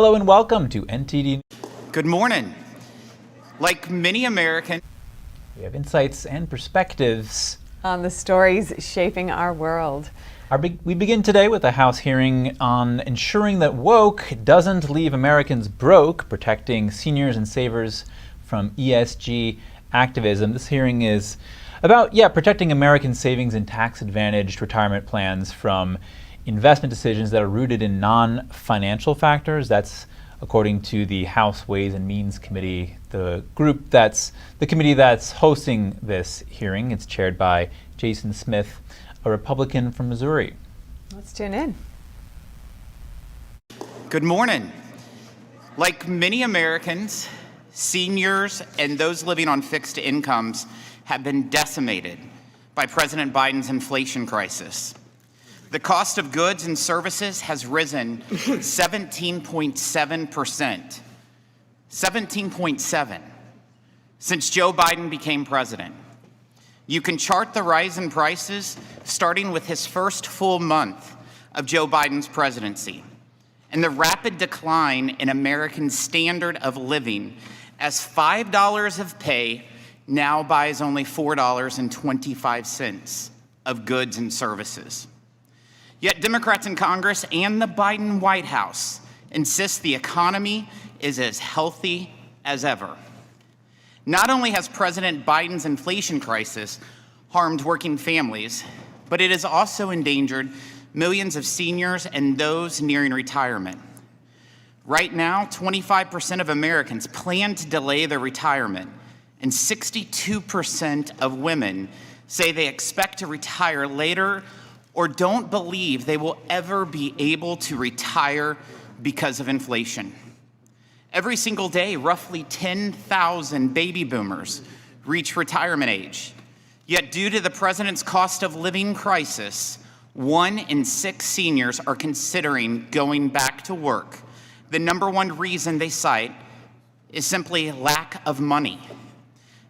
Hello and welcome to NTD. Good morning. Like many Americans, We have insights and perspectives on the stories shaping our world. We begin today with a House hearing on ensuring that woke doesn't leave Americans broke, protecting seniors and savers from ESG activism. This hearing is about, protecting American savings and tax-advantaged retirement plans from investment decisions that are rooted in non-financial factors. That's according to the House Ways and Means Committee, the committee that's hosting this hearing. It's chaired by Jason Smith, a Republican from Missouri. Let's tune in. good morning. Like many Americans, seniors and those living on fixed incomes have been decimated by President Biden's inflation crisis. The cost of goods and services has risen 17.7%. 17.7 since Joe Biden became president. You can chart the rise in prices starting with his first full month of Joe Biden's presidency and the rapid decline in American standard of living as $5 of pay now buys only $4.25 of goods and services. Yet Democrats in Congress and the Biden White House insist the economy is as healthy as ever. Not only has President Biden's inflation crisis harmed working families, but it has also endangered millions of seniors and those nearing retirement. Right now, 25% of Americans plan to delay their retirement, and 62% of women say they expect to retire later or don't believe they will ever be able to retire because of inflation. Every single day, roughly 10,000 baby boomers reach retirement age. Yet due to the president's cost of living crisis, 1 in 6 seniors are considering going back to work. The number one reason they cite is simply lack of money.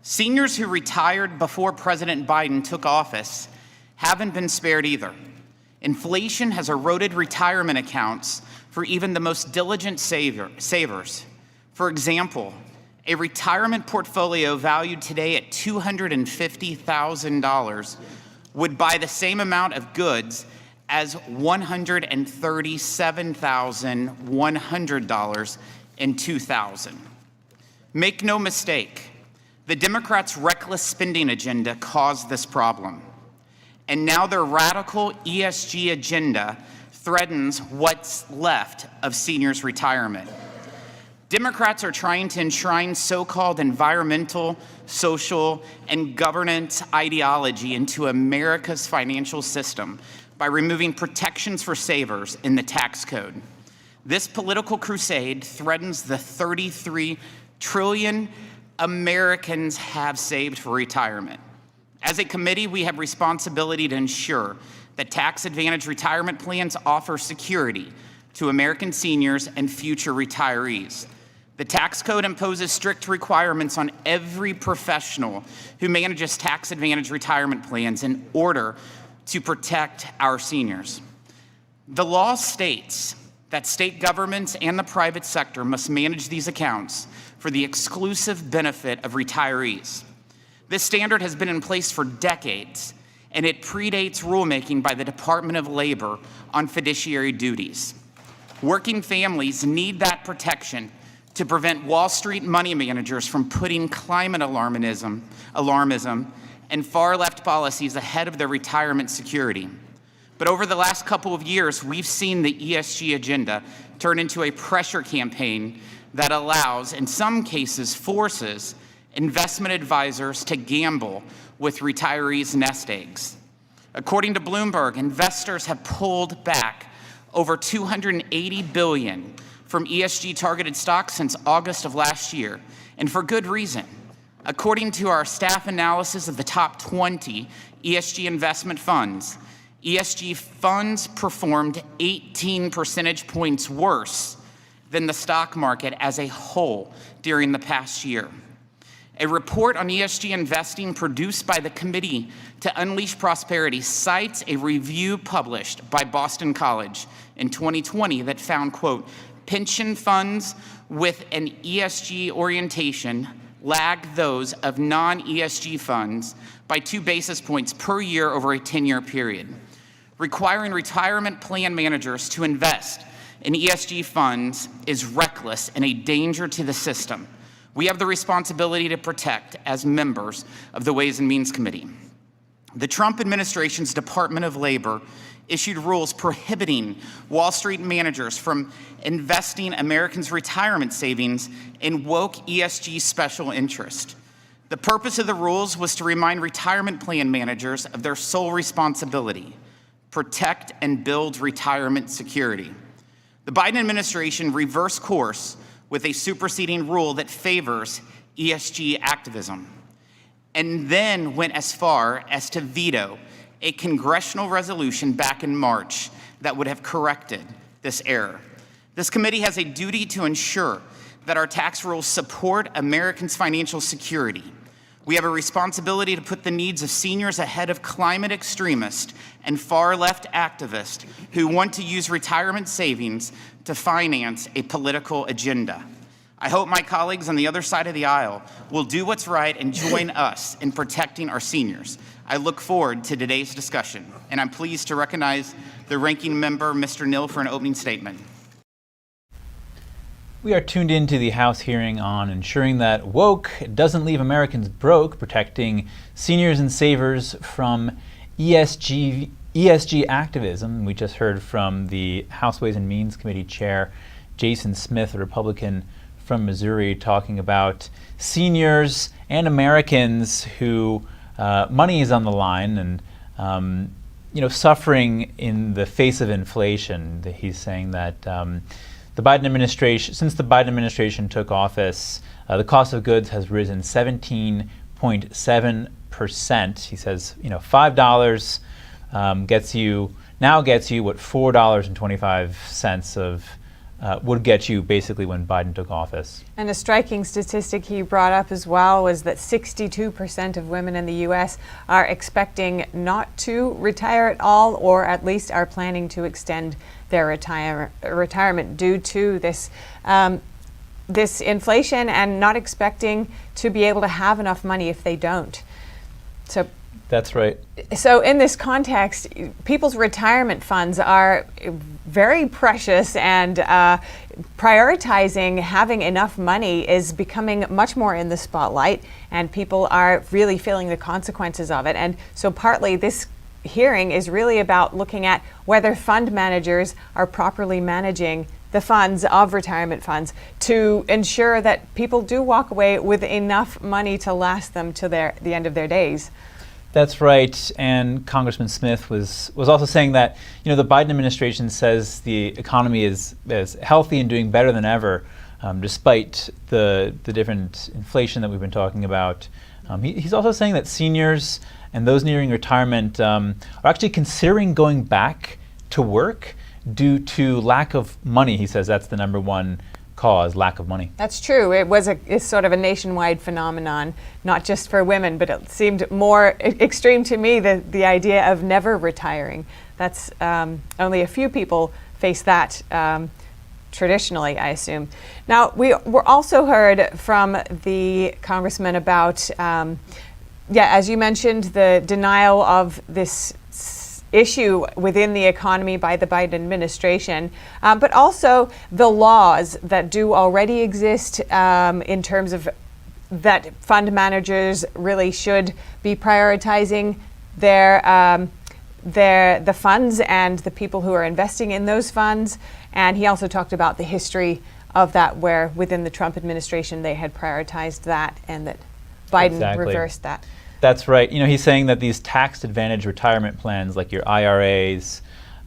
Seniors who retired before President Biden took office haven't been spared either. Inflation has eroded retirement accounts for even the most diligent savers. For example, a retirement portfolio valued today at $250,000 would buy the same amount of goods as $137,100 in 2000. Make no mistake, the Democrats' reckless spending agenda caused this problem. And now their radical ESG agenda threatens what's left of seniors' retirement. Democrats are trying to enshrine so-called environmental, social, and governance ideology into America's financial system by removing protections for savers in the tax code. This political crusade threatens the $33 trillion Americans have saved for retirement. As a committee, we have responsibility to ensure that tax-advantaged retirement plans offer security to American seniors and future retirees. The tax code imposes strict requirements on every professional who manages tax-advantaged retirement plans in order to protect our seniors. The law states that state governments and the private sector must manage these accounts for the exclusive benefit of retirees. This standard has been in place for decades, and it predates rulemaking by the Department of Labor on fiduciary duties. Working families need that protection to prevent Wall Street money managers from putting climate alarmism and far-left policies ahead of their retirement security. But over the last couple of years, we've seen the ESG agenda turn into a pressure campaign that allows, in some cases, forces investment advisors to gamble with retirees' nest eggs. According to Bloomberg, investors have pulled back over $280 billion from ESG-targeted stocks since August of last year, and for good reason. According to our staff analysis of the top 20 ESG investment funds, ESG funds performed 18 percentage points worse than the stock market as a whole during the past year. A report on ESG investing produced by the Committee to Unleash Prosperity cites a review published by Boston College in 2020 that found, quote, Pension funds with an ESG orientation lag those of non-ESG funds by 2 basis points per year over a 10-year period. Requiring retirement plan managers to invest in ESG funds is reckless and a danger to the system. We have the responsibility to protect as members of the Ways and Means Committee. The Trump administration's Department of Labor issued rules prohibiting Wall Street managers from investing Americans' retirement savings in woke ESG special interest. The purpose of the rules was to remind retirement plan managers of their sole responsibility: protect and build retirement security. The Biden administration reversed course with a superseding rule that favors ESG activism, and then went as far as to veto a congressional resolution back in March that would have corrected this error. This committee has a duty to ensure that our tax rules support Americans' financial security. We have a responsibility to put the needs of seniors ahead of climate extremists and far-left activists who want to use retirement savings to finance a political agenda. I hope my colleagues on the other side of the aisle will do what's right and join us in protecting our seniors. I look forward to today's discussion, and I'm pleased to recognize the ranking member, Mr. Neal, for an opening statement. We are tuned into the House hearing on ensuring that woke doesn't leave Americans broke, protecting seniors and savers from ESG activism. We just heard from the House Ways and Means Committee Chair, Jason Smith, a Republican from Missouri, talking about seniors and Americans who money is on the line and suffering in the face of inflation. He's saying that the Biden administration, since the Biden administration took office, the cost of goods has risen 17.7%. He says, $5 gets you what $4.25 of would get you basically when Biden took office. And a striking statistic he brought up as well was that 62% of women in the U.S. are expecting not to retire at all, or at least are planning to extend their retirement due to this this inflation, and not expecting to be able to have enough money if they don't. So that's right. So in this context, people's retirement funds are very precious, and prioritizing having enough money is becoming much more in the spotlight, and people are really feeling the consequences of it. And so partly this hearing is really about looking at whether fund managers are properly managing the funds of retirement funds to ensure that people do walk away with enough money to last them to the end of their days. That's right, and Congressman Smith was also saying that the Biden administration says the economy is healthy and doing better than ever, despite the different inflation that we've been talking about. He's also saying that seniors and those nearing retirement are actually considering going back to work due to lack of money. He says that's the number one cause, lack of money. That's true. It's sort of a nationwide phenomenon, not just for women, but it seemed more extreme to me, the idea of never retiring. That's only a few people face that traditionally, I assume. Now, we're also heard from the congressman about, as you mentioned, the denial of this issue within the economy by the Biden administration, but also the laws that do already exist in terms of that fund managers really should be prioritizing the funds and the people who are investing in those funds. And he also talked about the history of that, where within the Trump administration they had prioritized that, and that Biden reversed that. That's right. He's saying that these tax-advantaged retirement plans, like your IRAs,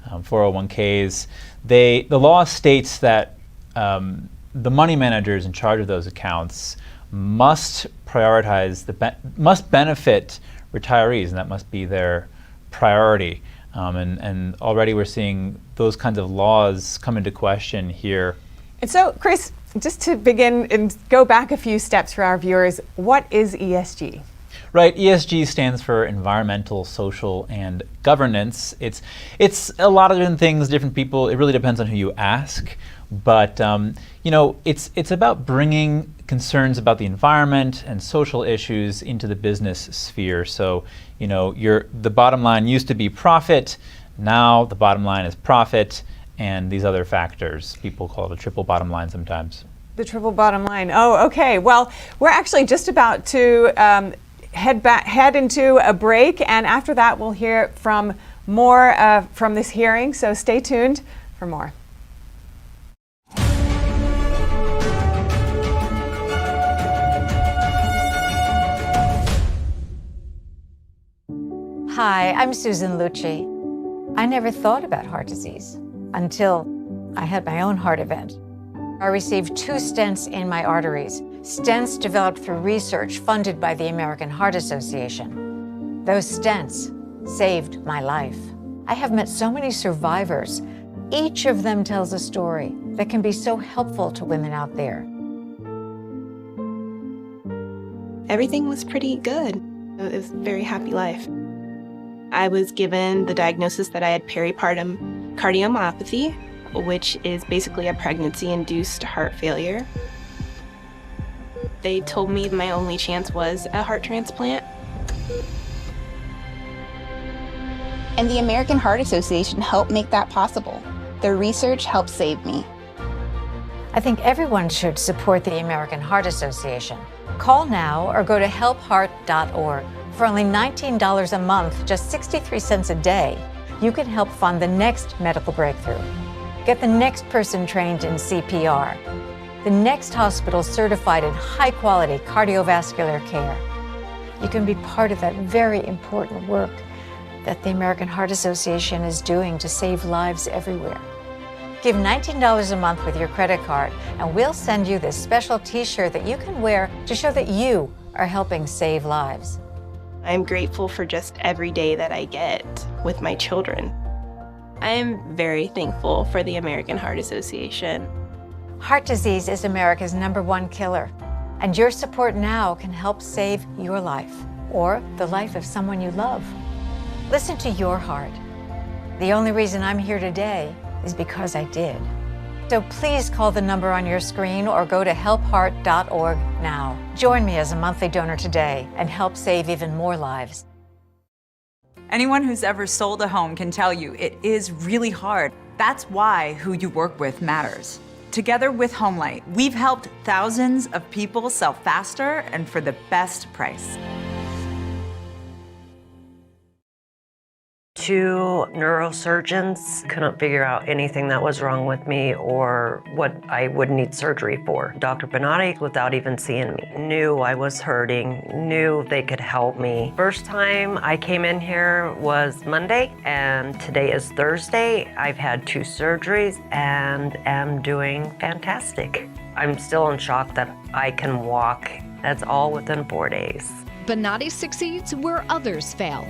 401ks, the law states that the money managers in charge of those accounts must prioritize must benefit retirees, and that must be their priority. And already we're seeing those kinds of laws come into question here. And so, Chris, just to begin and go back a few steps for our viewers, what is ESG? Right, ESG stands for environmental, social, and governance. It's a lot of different things, different people. It really depends on who you ask. But it's about bringing concerns about the environment and social issues into the business sphere. So the bottom line used to be profit. Now the bottom line is profit and these other factors. People call it a triple bottom line sometimes. The triple bottom line. Oh, okay. Well, we're actually just about to head into a break, and after that we'll hear from more from this hearing. So stay tuned for more. Hi, I'm Susan Lucci. I never thought about heart disease until I had my own heart event. I received 2 stents in my arteries, stents developed through research funded by the American Heart Association. Those stents saved my life. I have met so many survivors. Each of them tells a story that can be so helpful to women out there. Everything was pretty good. It was a very happy life. I was given the diagnosis that I had peripartum cardiomyopathy, which is basically a pregnancy-induced heart failure. They told me my only chance was a heart transplant. And the American Heart Association helped make that possible. Their research helped save me. I think everyone should support the American Heart Association. Call now or go to helpheart.org. For only $19 a month, just 63 cents a day, you can help fund the next medical breakthrough. Get the next person trained in CPR, the next hospital certified in high-quality cardiovascular care. You can be part of that very important work that the American Heart Association is doing to save lives everywhere. Give $19 a month with your credit card, and we'll send you this special t-shirt that you can wear to show that you are helping save lives. I'm grateful for just every day that I get with my children. I am very thankful for the American Heart Association. Heart disease is America's #1 killer, and your support now can help save your life or the life of someone you love. Listen to your heart. The only reason I'm here today is because I did. So please call the number on your screen or go to helpheart.org now. Join me as a monthly donor today and help save even more lives. Anyone who's ever sold a home can tell you it is really hard. That's why who you work with matters. Together with Homelight, we've helped thousands of people sell faster and for the best price. 2 neurosurgeons couldn't figure out anything that was wrong with me or what I would need surgery for. Dr. Benatti, without even seeing me, knew I was hurting, knew they could help me. First time I came in here was Monday, and today is Thursday. I've had 2 surgeries and am doing fantastic. I'm still in shock that I can walk. That's all within 4 days. Benatti succeeds where others fail.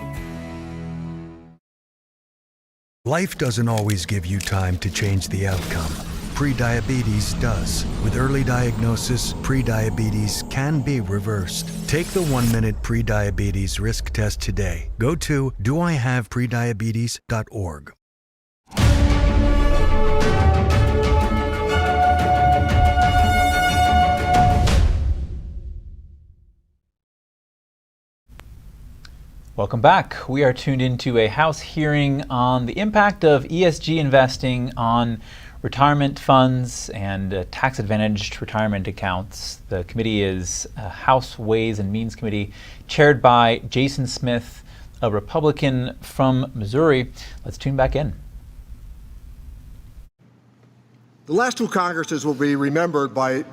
Life doesn't always give you time to change the outcome. Prediabetes does. With early diagnosis, prediabetes can be reversed. Take the 1-minute prediabetes risk test today. Go to doihaveprediabetes.org. Welcome back. We are tuned into a House hearing on the impact of ESG investing on retirement funds and tax-advantaged retirement accounts. The committee is House Ways and Means Committee, chaired by Jason Smith, a Republican from Missouri. Let's tune back in. The last 2 Congresses will be remembered by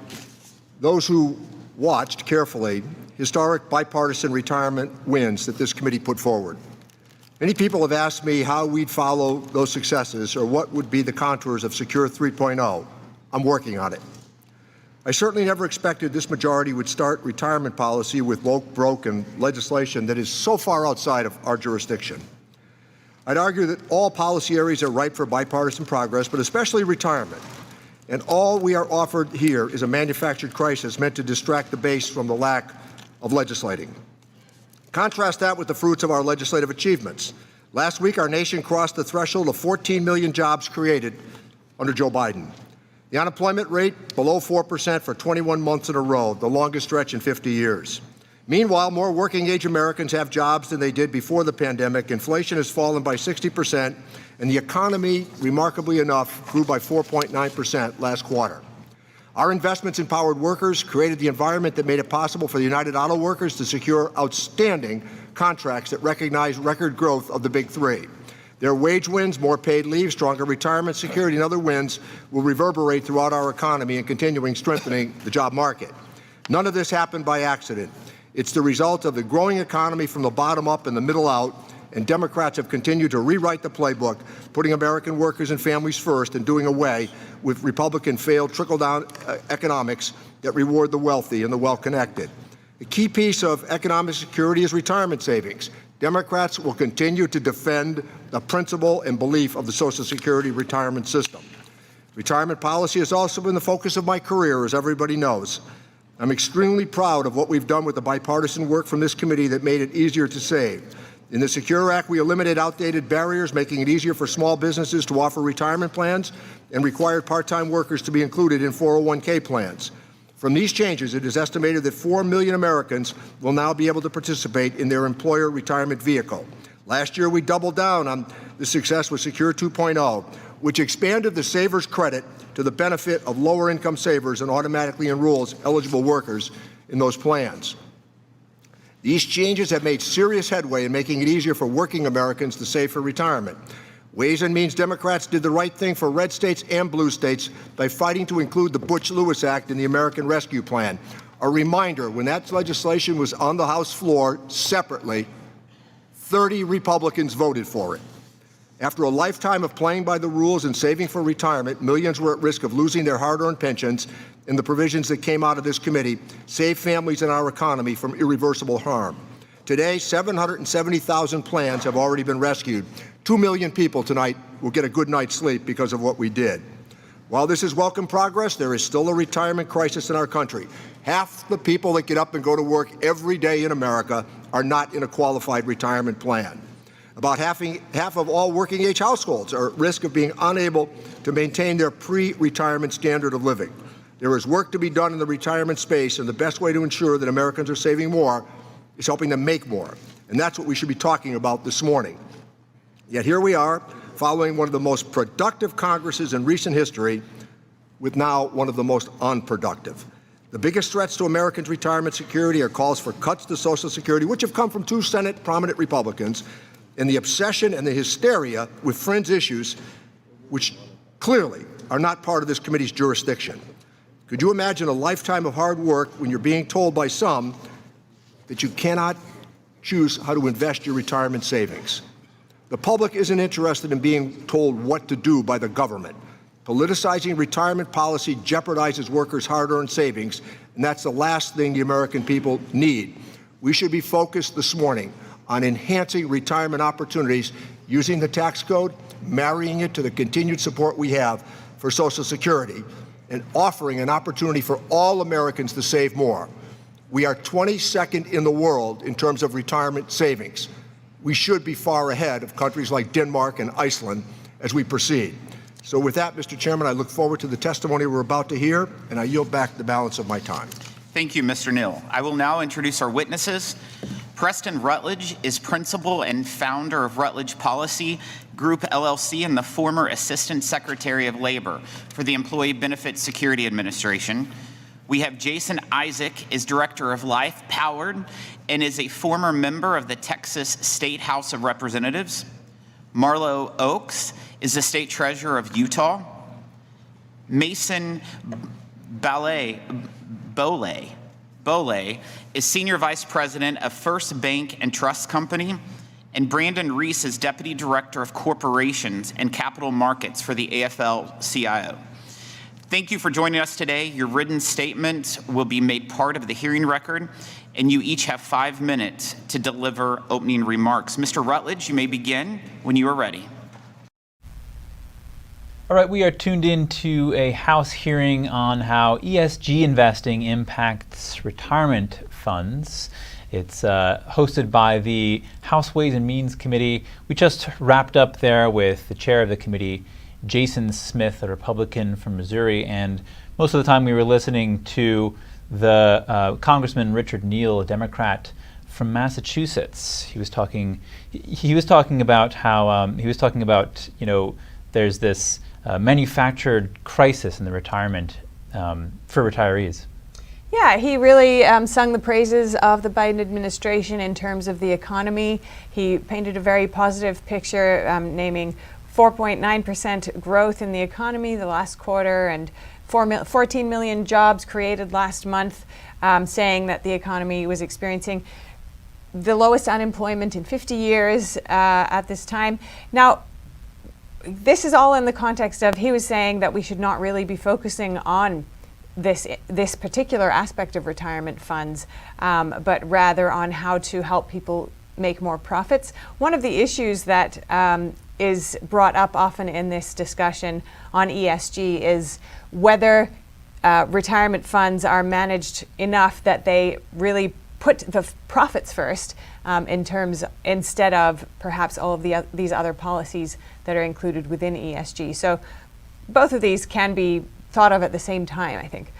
those who watched carefully historic bipartisan retirement wins that this committee put forward. Many people have asked me how we'd follow those successes or what would be the contours of Secure 3.0. I'm working on it. I certainly never expected this majority would start retirement policy with woke, broke, and legislation that is so far outside of our jurisdiction. I'd argue that all policy areas are ripe for bipartisan progress, but especially retirement. And all we are offered here is a manufactured crisis meant to distract the base from the lack of legislating. Contrast that with the fruits of our legislative achievements. Last week, our nation crossed the threshold of 14 million jobs created under Joe Biden. The unemployment rate below 4% for 21 months in a row, the longest stretch in 50 years. Meanwhile, more working-age Americans have jobs than they did before the pandemic. Inflation has fallen by 60%, and the economy, remarkably enough, grew by 4.9% last quarter. Our investments in empowered workers created the environment that made it possible for the United Auto Workers to secure outstanding contracts that recognize record growth of the Big Three. Their wage wins, more paid leave, stronger retirement security, and other wins will reverberate throughout our economy and continuing strengthening the job market. None of this happened by accident. It's the result of the growing economy from the bottom up and the middle out, and Democrats have continued to rewrite the playbook, putting American workers and families first and doing away with Republican failed trickle-down economics that reward the wealthy and the well-connected. A key piece of economic security is retirement savings. Democrats will continue to defend the principle and belief of the Social Security retirement system. Retirement policy has also been the focus of my career, as everybody knows. I'm extremely proud of what we've done with the bipartisan work from this committee that made it easier to save. In the Secure Act, we eliminated outdated barriers, making it easier for small businesses to offer retirement plans and required part-time workers to be included in 401k plans. From these changes, it is estimated that 4 million Americans will now be able to participate in their employer retirement vehicle. Last year, we doubled down on the success with Secure 2.0, which expanded the saver's credit to the benefit of lower-income savers and automatically enrolls eligible workers in those plans. These changes have made serious headway in making it easier for working Americans to save for retirement. Ways and Means Democrats did the right thing for red states and blue states by fighting to include the Butch-Lewis Act in the American Rescue Plan. A reminder, when that legislation was on the House floor separately, 30 Republicans voted for it. After a lifetime of playing by the rules and saving for retirement, millions were at risk of losing their hard-earned pensions, and the provisions that came out of this committee saved families and our economy from irreversible harm. Today, 770,000 plans have already been rescued. 2 million people tonight will get a good night's sleep because of what we did. While this is welcome progress, there is still a retirement crisis in our country. Half the people that get up and go to work every day in America are not in a qualified retirement plan. About half of all working-age households are at risk of being unable to maintain their pre-retirement standard of living. There is work to be done in the retirement space, and the best way to ensure that Americans are saving more is helping them make more. And that's what we should be talking about this morning. Yet here we are, following one of the most productive Congresses in recent history, with now one of the most unproductive. The biggest threats to Americans' retirement security are calls for cuts to Social Security, which have come from 2 Senate prominent Republicans, and the obsession and the hysteria with fringe issues, which clearly are not part of this committee's jurisdiction. Could you imagine a lifetime of hard work when you're being told by some that you cannot choose how to invest your retirement savings? The public isn't interested in being told what to do by the government. Politicizing retirement policy jeopardizes workers' hard-earned savings, and that's the last thing the American people need. We should be focused this morning on enhancing retirement opportunities using the tax code, marrying it to the continued support we have for Social Security, and offering an opportunity for all Americans to save more. We are 22nd in the world in terms of retirement savings. We should be far ahead of countries like Denmark and Iceland as we proceed. So with that, Mr. Chairman, I look forward to the testimony we're about to hear, and I yield back the balance of my time. Thank you, Mr. Neal. I will now introduce our witnesses. Preston Rutledge is principal and founder of Rutledge Policy Group, LLC, and the former Assistant Secretary of Labor for the Employee Benefit Security Administration. We have Jason Isaac is Director of Life Powered and is a former member of the Texas State House of Representatives. Marlo Oaks is the State Treasurer of Utah. Mason Bole is Senior Vice President of First Bank and Trust Company. And Brandon Reese is Deputy Director of Corporations and Capital Markets for the AFL-CIO. Thank you for joining us today. Your written statement will be made part of the hearing record, and you each have 5 minutes to deliver opening remarks. Mr. Rutledge, you may begin when you are ready. All right, we are tuned in to a House hearing on how ESG investing impacts retirement funds. It's hosted by the House Ways and Means Committee. We just wrapped up there with the chair of the committee, Jason Smith, a Republican from Missouri, and most of the time we were listening to the Congressman Richard Neal, a Democrat from Massachusetts. He was talking about how there's this manufactured crisis in the retirement for retarees. Yeah, he really sung the praises of the Biden administration in terms of the economy. He painted a very positive picture, naming 4.9% growth in the economy the last quarter and 14 million jobs created last month, saying that the economy was experiencing the lowest unemployment in 50 years at this time. Now, this is all in the context of, he was saying that we should not really be focusing on this particular aspect of retirement funds, but rather on how to help people make more profits. One of the issues that is brought up often in this discussion on ESG is whether retirement funds are managed enough that they really put the profits first instead of perhaps all of these other policies that are included within ESG. So both of these can be thought of at the same time, I think.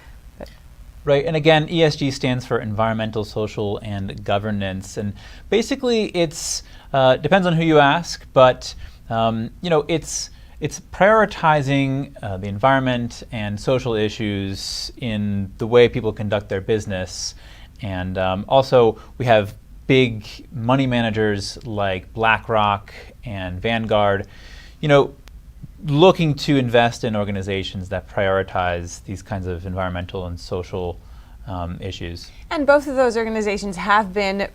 Right, and again, ESG stands for environmental, social, and governance, and basically it's depends on who you ask, but it's prioritizing the environment and social issues in the way people conduct their business, and also we have big money managers like BlackRock and Vanguard, looking to invest in organizations that prioritize these kinds of environmental and social issues. And both of those organizations have been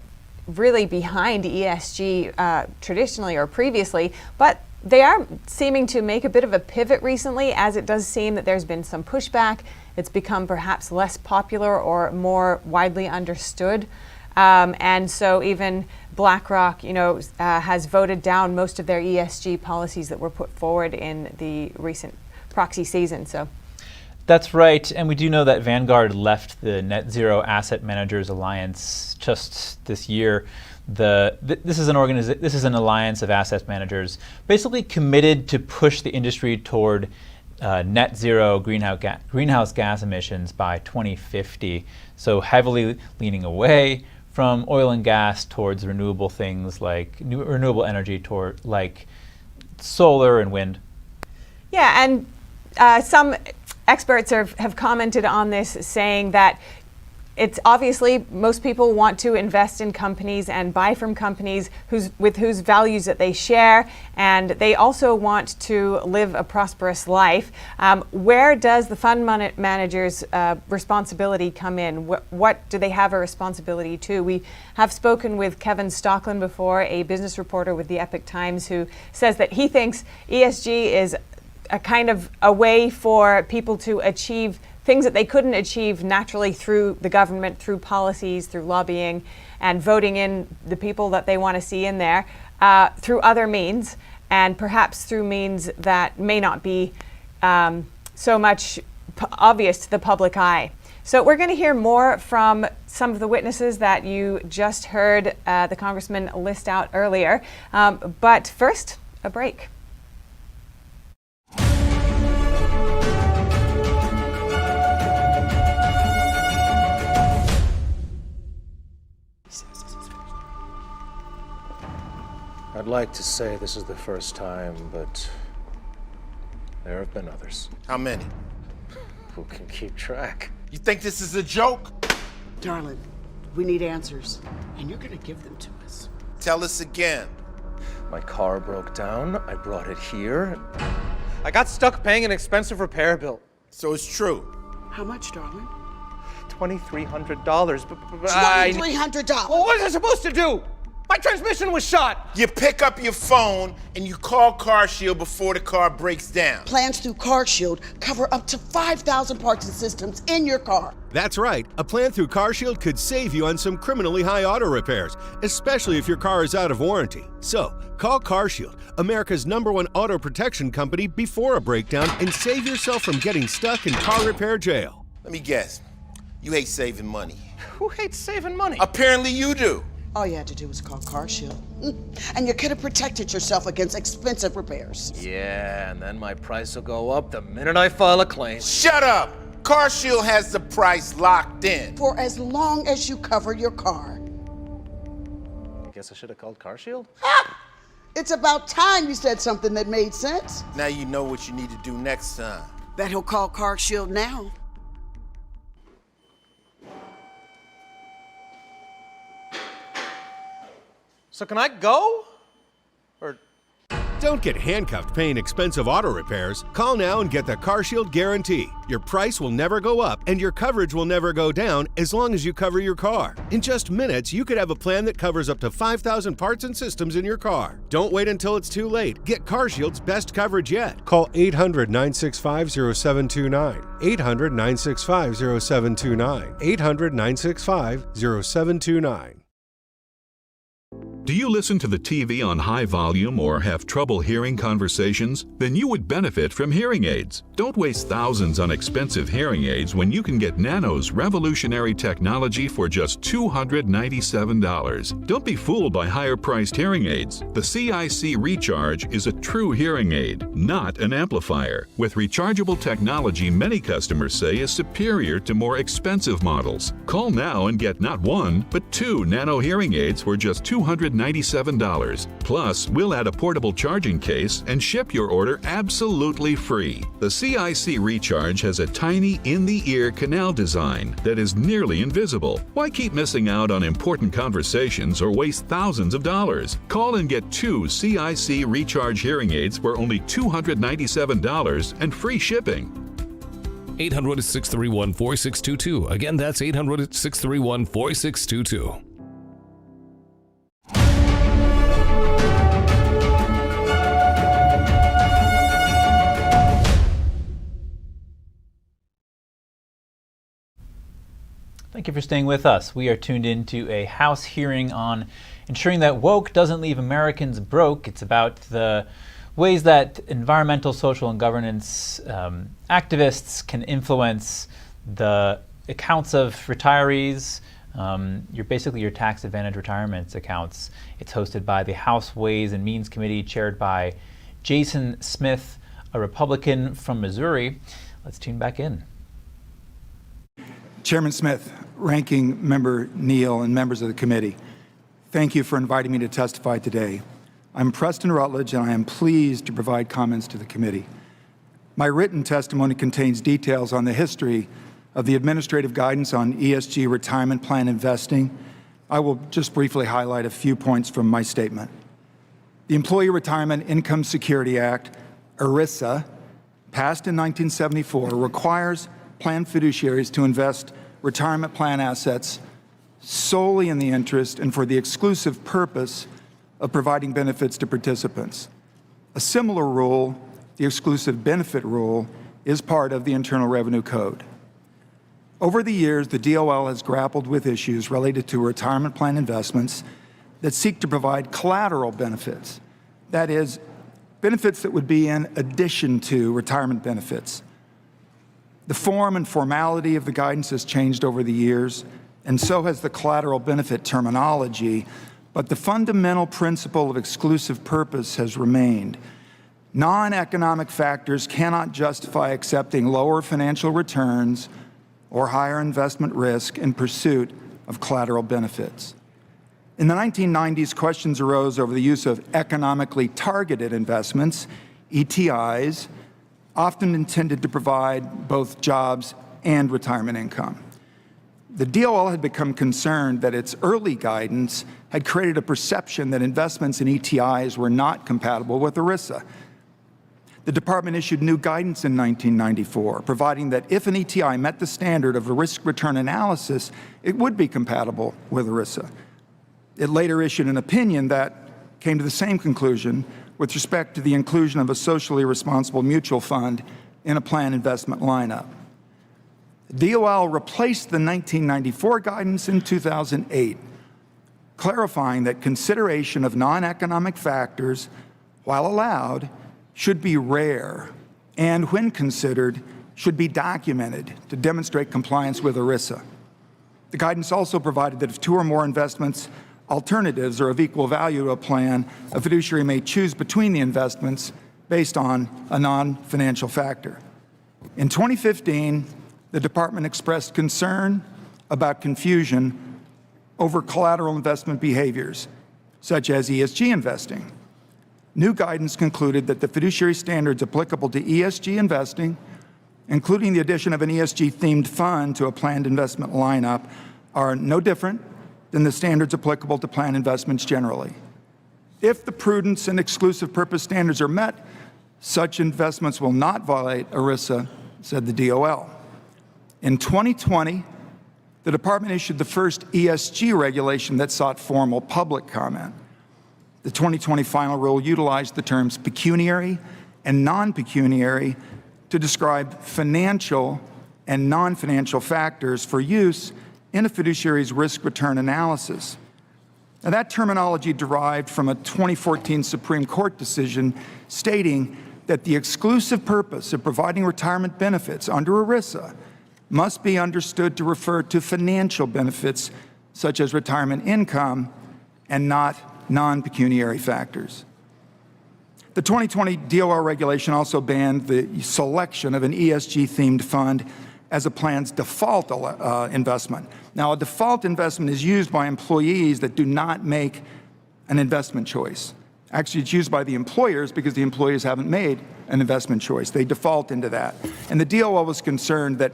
really behind ESG traditionally or previously, but they are seeming to make a bit of a pivot recently, as it does seem that there's been some pushback. It's become perhaps less popular or more widely understood. And so even BlackRock, has voted down most of their ESG policies that were put forward in the recent proxy season. So that's right, and we do know that Vanguard left the Net Zero Asset Managers Alliance just this year. This is an alliance of asset managers, basically committed to push the industry toward net zero greenhouse gas emissions by 2050. So heavily leaning away from oil and gas towards renewable things like renewable energy, like solar and wind. Yeah, and some experts have commented on this, saying that it's obviously most people want to invest in companies and buy from companies with whose values that they share, and they also want to live a prosperous life. Where does the fund manager's responsibility come in? What do they have a responsibility to? We have spoken with Kevin Stockland before, a business reporter with the Epoch Times, who says that he thinks ESG is a kind of a way for people to achieve things that they couldn't achieve naturally through the government, through policies, through lobbying, and voting in the people that they want to see in there, through other means, and perhaps through means that may not be so much obvious to the public eye. So we're going to hear more from some of the witnesses that you just heard the congressman list out earlier. But first, a break. I'd like to say this is the first time, but there have been others. How many? Who can keep track? You think this is a joke? Darling, we need answers, and you're gonna give them to us. Tell us again. My car broke down, I brought it here. I got stuck paying an expensive repair bill. So it's true. How much, darling? $2,300. $2,300? What was I supposed to do? My transmission was shot. You pick up your phone and you call CarShield before the car breaks down. Plans through CarShield cover up to 5,000 parts and systems in your car. That's right. A plan through CarShield could save you on some criminally high auto repairs, especially if your car is out of warranty. So, call CarShield, America's #1 auto protection company, before a breakdown and save yourself from getting stuck in car repair jail. Let me guess. You hate saving money. Who hates saving money? Apparently you do. All you had to do was call CarShield. And you could have protected yourself against expensive repairs. Yeah, and then my price will go up the minute I file a claim. Shut up! CarShield has the price locked in. For as long as you cover your car. Guess I should have called CarShield? It's about time you said something that made sense. Now you know what you need to do next time. Bet he'll call CarShield now. So can I go? Or Don't get handcuffed paying expensive auto repairs. Call now and get the CarShield guarantee. Your price will never go up and your coverage will never go down as long as you cover your car. In just minutes, you could have a plan that covers up to 5,000 parts and systems in your car. Don't wait until it's too late. Get CarShield's best coverage yet. Call 800-965-0729. 800-965-0729. 800-965-0729. Do you listen to the TV on high volume or have trouble hearing conversations? Then you would benefit from hearing aids. Don't waste thousands on expensive hearing aids when you can get Nano's revolutionary technology for just $297. Don't be fooled by higher-priced hearing aids. The CIC Recharge is a true hearing aid, not an amplifier. With rechargeable technology many customers say is superior to more expensive models. Call now and get not one, but 2 Nano hearing aids for just $297. Plus, we'll add a portable charging case and ship your order absolutely free. The CIC Recharge has a tiny in-the-ear canal design that is nearly invisible. Why keep missing out on important conversations or waste thousands of dollars? Call and get 2 CIC Recharge hearing aids for only $297 and free shipping. 800-631-4622. Again, that's 800-631-4622. Thank you for staying with us. We are tuned into a House hearing on ensuring that woke doesn't leave Americans broke. It's about the ways that environmental, social, and governance activists can influence the accounts of retirees, your tax advantage retirement accounts. It's hosted by the House Ways and Means Committee, chaired by Jason Smith, a Republican from Missouri. Let's tune back in. Chairman Smith, Ranking Member Neal, and members of the committee, thank you for inviting me to testify today. I'm Preston Rutledge, and I am pleased to provide comments to the committee. My written testimony contains details on the history of the administrative guidance on ESG retirement plan investing. I will just briefly highlight a few points from my statement. The Employee Retirement Income Security Act, ERISA, passed in 1974, requires plan fiduciaries to invest retirement plan assets solely in the interest and for the exclusive purpose of providing benefits to participants. A similar rule, the exclusive benefit rule, is part of the Internal Revenue Code. Over the years, the DOL has grappled with issues related to retirement plan investments that seek to provide collateral benefits, that is, benefits that would be in addition to retirement benefits. The form and formality of the guidance has changed over the years, and so has the collateral benefit terminology, but the fundamental principle of exclusive purpose has remained. Non-economic factors cannot justify accepting lower financial returns or higher investment risk in pursuit of collateral benefits. In the 1990s, questions arose over the use of economically targeted investments, ETIs, often intended to provide both jobs and retirement income. The DOL had become concerned that its early guidance had created a perception that investments in ETIs were not compatible with ERISA. The department issued new guidance in 1994, providing that if an ETI met the standard of a risk-return analysis, it would be compatible with ERISA. It later issued an opinion that came to the same conclusion with respect to the inclusion of a socially responsible mutual fund in a plan investment lineup. DOL replaced the 1994 guidance in 2008, clarifying that consideration of non-economic factors, while allowed, should be rare, and when considered, should be documented to demonstrate compliance with ERISA. The guidance also provided that if 2 or more investments alternatives are of equal value to a plan, a fiduciary may choose between the investments based on a non-financial factor. In 2015, the department expressed concern about confusion over collateral investment behaviors, such as ESG investing. New guidance concluded that the fiduciary standards applicable to ESG investing, including the addition of an ESG-themed fund to a planned investment lineup, are no different than the standards applicable to planned investments generally. If the prudence and exclusive purpose standards are met, such investments will not violate ERISA, said the DOL. In 2020, the department issued the first ESG regulation that sought formal public comment. The 2020 final rule utilized the terms pecuniary and non-pecuniary to describe financial and non-financial factors for use in a fiduciary's risk-return analysis. Now, that terminology derived from a 2014 Supreme Court decision stating that the exclusive purpose of providing retirement benefits under ERISA must be understood to refer to financial benefits such as retirement income and not non-pecuniary factors. The 2020 DOL regulation also banned the selection of an ESG-themed fund as a plan's default investment. Now, a default investment is used by employees that do not make an investment choice. Actually, it's used by the employers because the employees haven't made an investment choice. They default into that. And the DOL was concerned that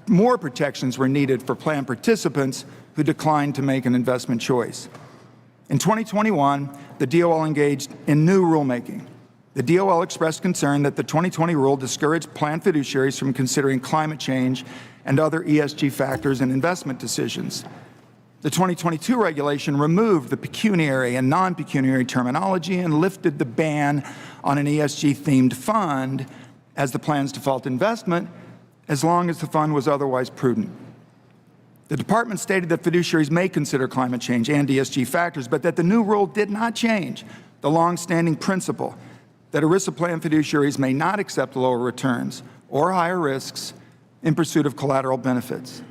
more protections were needed for plan participants who declined to make an investment choice. In 2021, the DOL engaged in new rulemaking. The DOL expressed concern that the 2020 rule discouraged plan fiduciaries from considering climate change and other ESG factors in investment decisions. The 2022 regulation removed the pecuniary and non-pecuniary terminology and lifted the ban on an ESG-themed fund as the plan's default investment, as long as the fund was otherwise prudent. The department stated that fiduciaries may consider climate change and ESG factors, but that the new rule did not change the long-standing principle that ERISA plan fiduciaries may not accept lower returns or higher risks in pursuit of collateral benefits.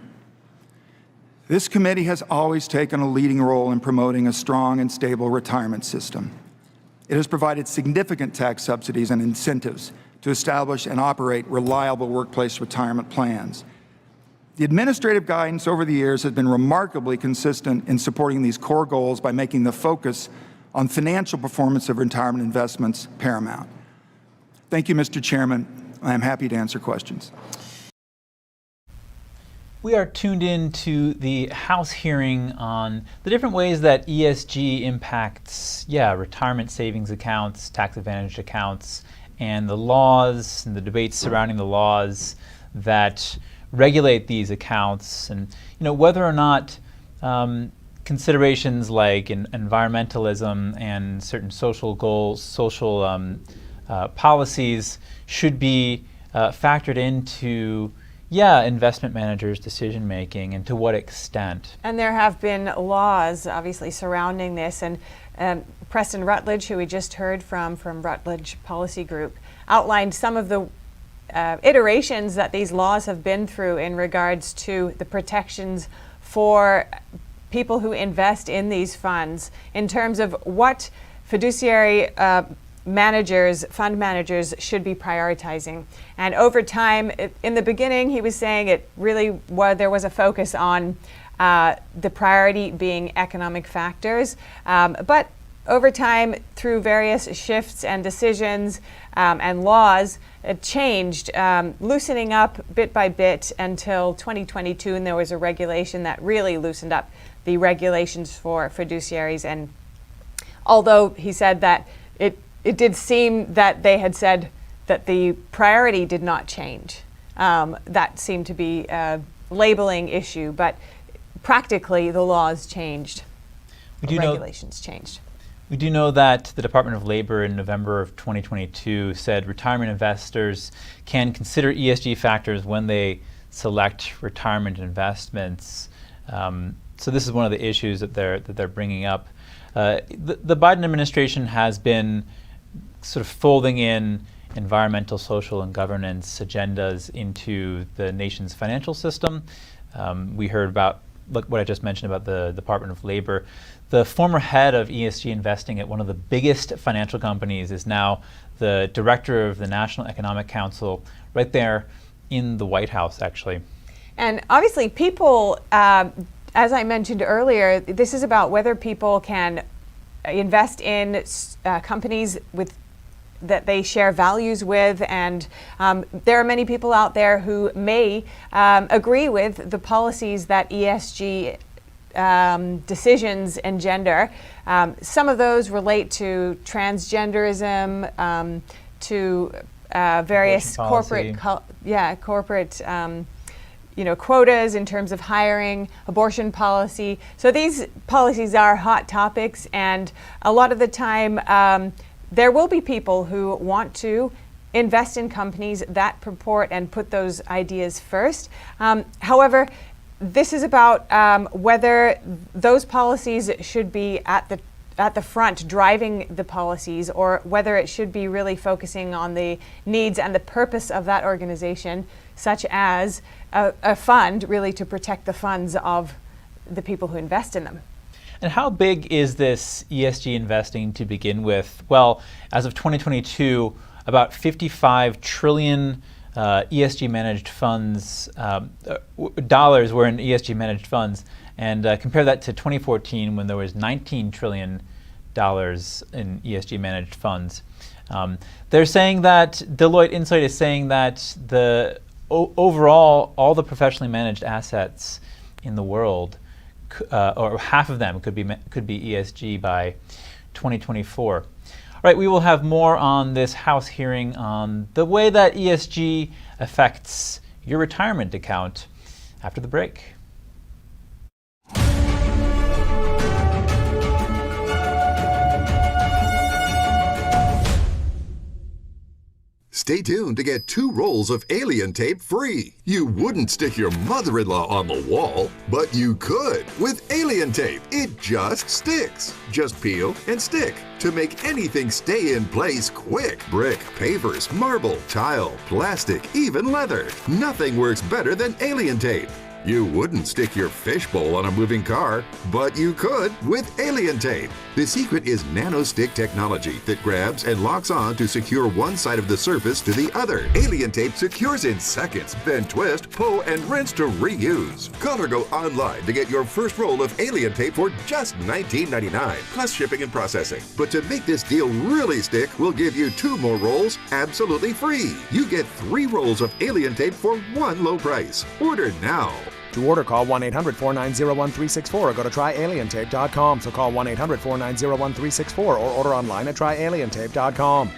This committee has always taken a leading role in promoting a strong and stable retirement system. It has provided significant tax subsidies and incentives to establish and operate reliable workplace retirement plans. The administrative guidance over the years has been remarkably consistent in supporting these core goals by making the focus on financial performance of retirement investments paramount. Thank you, Mr. Chairman. I am happy to answer questions. We are tuned in to the House hearing on the different ways that ESG impacts, retirement savings accounts, tax-advantaged accounts, and the laws and the debates surrounding the laws that regulate these accounts, and whether or not considerations like environmentalism and certain social goals, social policies should be factored into investment managers' decision making, and to what extent. And there have been laws, obviously, surrounding this. And Preston Rutledge, who we just heard from Rutledge Policy Group, outlined some of the iterations that these laws have been through in regards to the protections for people who invest in these funds in terms of what fiduciary fund managers should be prioritizing. And over time, in the beginning, he was saying there was a focus on the priority being economic factors. But over time, through various shifts and decisions and laws, it changed, loosening up bit by bit until 2022, and there was a regulation that really loosened up the regulations for fiduciaries. And although he said that it did seem that they had said that the priority did not change. That seemed to be a labeling issue, but practically the laws changed. Regulations changed. We do know that the Department of Labor in November of 2022 said retirement investors can consider ESG factors when they select retirement investments. So this is one of the issues that they're bringing up. The Biden administration has been sort of folding in environmental, social, and governance agendas into the nation's financial system. We heard about look what I just mentioned about the Department of Labor. The former head of ESG investing at one of the biggest financial companies is now the director of the National Economic Council, right there in the White House, actually. And obviously people, as I mentioned earlier, this is about whether people can invest in companies that they share values with, and there are many people out there who may agree with the policies that ESG decisions engender. Some of those relate to transgenderism, to various corporate quotas in terms of hiring, abortion policy. So these policies are hot topics, and a lot of the time there will be people who want to invest in companies that purport and put those ideas first. However, this is about whether those policies should be at the front driving the policies, or whether it should be really focusing on the needs and the purpose of that organization, such as a fund really to protect the funds of the people who invest in them. And how big is this ESG investing to begin with? Well, as of 2022, about 55 trillion ESG managed funds, dollars were in ESG managed funds. And compare that to 2014 when there was $19 trillion in ESG managed funds. They're saying that, Deloitte Insight is saying that overall, all the professionally managed assets in the world, or half of them could be ESG by 2024. All right, we will have more on this House hearing on the way that ESG affects your retirement account after the break. Stay tuned to get 2 rolls of alien tape free. You wouldn't stick your mother-in-law on the wall, but you could with alien tape. It just sticks. Just peel and stick to make anything stay in place quick. Brick, pavers, marble, tile, plastic, even leather. Nothing works better than alien tape. You wouldn't stick your fishbowl on a moving car, but you could with alien tape. The secret is nano-stick technology that grabs and locks on to secure one side of the surface to the other. Alien tape secures in seconds, then twist, pull, and rinse to reuse. Call or go online to get your first roll of alien tape for just $19.99, plus shipping and processing. But to make this deal really stick, we'll give you 2 more rolls absolutely free. You get 3 rolls of alien tape for one low price. Order now. To order, call 1-800-490-1364 or go to tryalientape.com. So call 1-800-490-1364 or order online at tryalientape.com.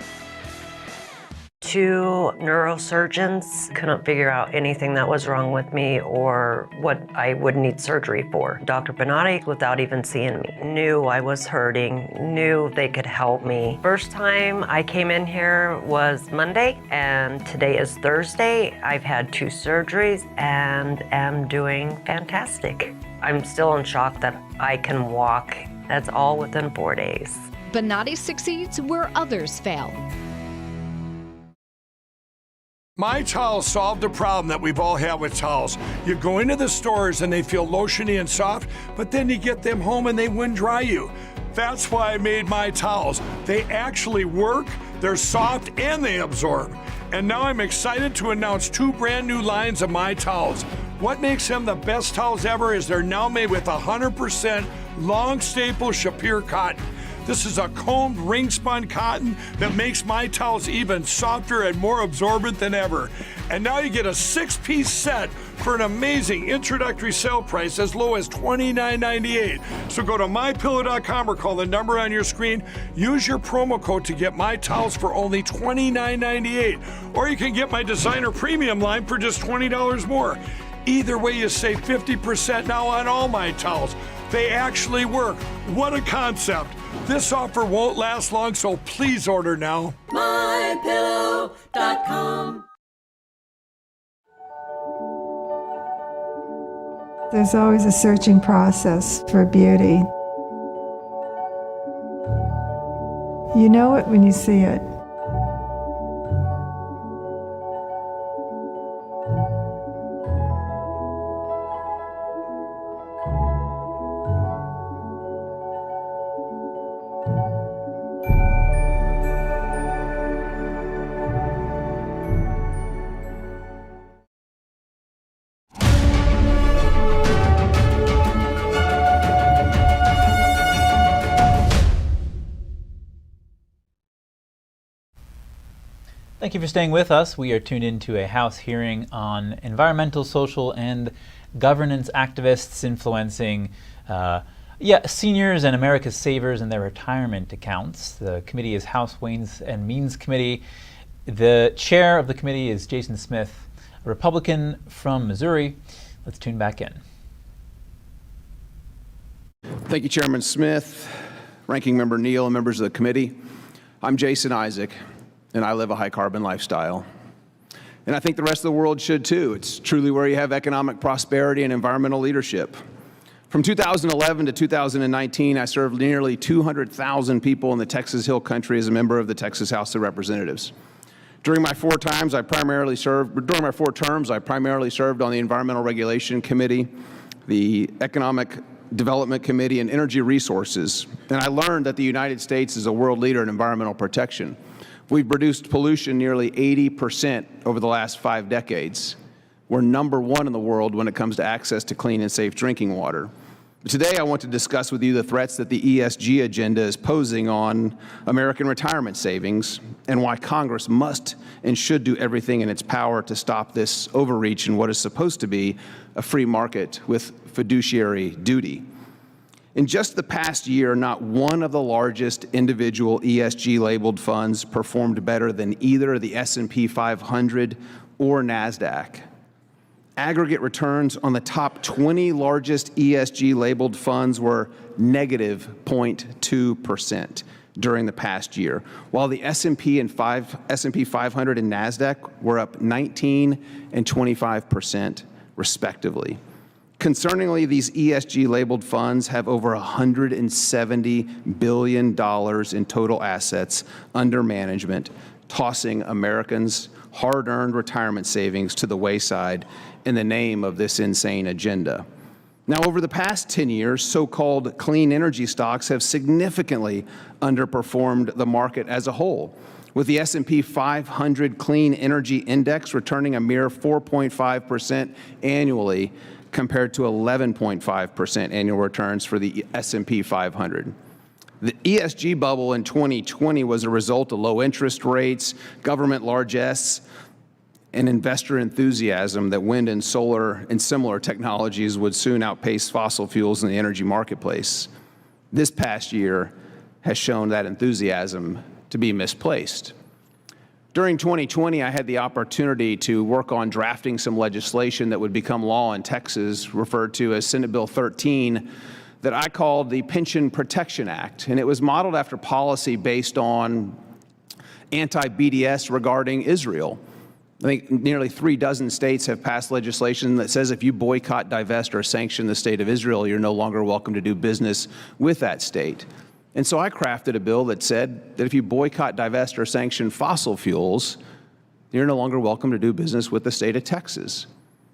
2 neurosurgeons couldn't figure out anything that was wrong with me or what I would need surgery for. Dr. Bonatti, without even seeing me, knew I was hurting, knew they could help me. First time I came in here was Monday, and today is Thursday. I've had 2 surgeries and am doing fantastic. I'm still in shock that I can walk. That's all within 4 days. Bonatti succeeds where others fail. My Towels solved a problem that we've all had with towels. You go into the stores and they feel lotiony and soft, but then you get them home and they wind dry you. That's why I made My Towels. They actually work, they're soft, and they absorb. And now I'm excited to announce 2 brand new lines of My Towels. What makes them the best towels ever is they're now made with 100% long staple Shapir cotton. This is a combed ring spun cotton that makes My Towels even softer and more absorbent than ever. And now you get a 6-piece set for an amazing introductory sale price as low as $29.98. So go to mypillow.com or call the number on your screen. Use your promo code to get My Towels for only $29.98. Or you can get my designer premium line for just $20 more. Either way, you save 50% now on all My Towels. They actually work. What a concept. This offer won't last long, so please order now. MyPillow.com. There's always a searching process for beauty. You know it when you see it. Thank you for staying with us. We are tuned into a House hearing on environmental, social, and governance activists influencing seniors and America's savers and their retirement accounts. The committee is House Ways and Means Committee. The chair of the committee is Jason Smith, a Republican from Missouri. Let's tune back in. Thank you, Chairman Smith, Ranking Member Neal, and members of the committee. I'm Jason Isaac, and I live a high-carbon lifestyle. And I think the rest of the world should too. It's truly where you have economic prosperity and environmental leadership. From 2011 to 2019, I served nearly 200,000 people in the Texas Hill Country as a member of the Texas House of Representatives. During my 4 terms, I primarily served on the Environmental Regulation Committee, the Economic Development Committee, and Energy Resources. And I learned that the United States is a world leader in environmental protection. We've reduced pollution nearly 80% over the last 5 decades. We're #1 in the world when it comes to access to clean and safe drinking water. Today, I want to discuss with you the threats that the ESG agenda is posing on American retirement savings and why Congress must and should do everything in its power to stop this overreach in what is supposed to be a free market with fiduciary duty. In just the past year, not one of the largest individual ESG-labeled funds performed better than either the S&P 500 or NASDAQ. Aggregate returns on the top 20 largest ESG-labeled funds were negative 0.2% during the past year, while the S&P 500 and NASDAQ were up 19 and 25% respectively. Concerningly, these ESG-labeled funds have over $170 billion in total assets under management, tossing Americans' hard-earned retirement savings to the wayside in the name of this insane agenda. Now, over the past 10 years, so-called clean energy stocks have significantly underperformed the market as a whole, with the S&P 500 Clean Energy Index returning a mere 4.5% annually compared to 11.5% annual returns for the S&P 500. The ESG bubble in 2020 was a result of low interest rates, government largesse, and investor enthusiasm that wind and solar and similar technologies would soon outpace fossil fuels in the energy marketplace. This past year has shown that enthusiasm to be misplaced. During 2020, I had the opportunity to work on drafting some legislation that would become law in Texas, referred to as Senate Bill 13, that I called the Pension Protection Act. And it was modeled after policy based on anti-BDS regarding Israel. I think nearly 3 dozen states have passed legislation that says if you boycott, divest, or sanction the state of Israel, you're no longer welcome to do business with that state. And so I crafted a bill that said that if you boycott, divest, or sanction fossil fuels, you're no longer welcome to do business with the state of Texas.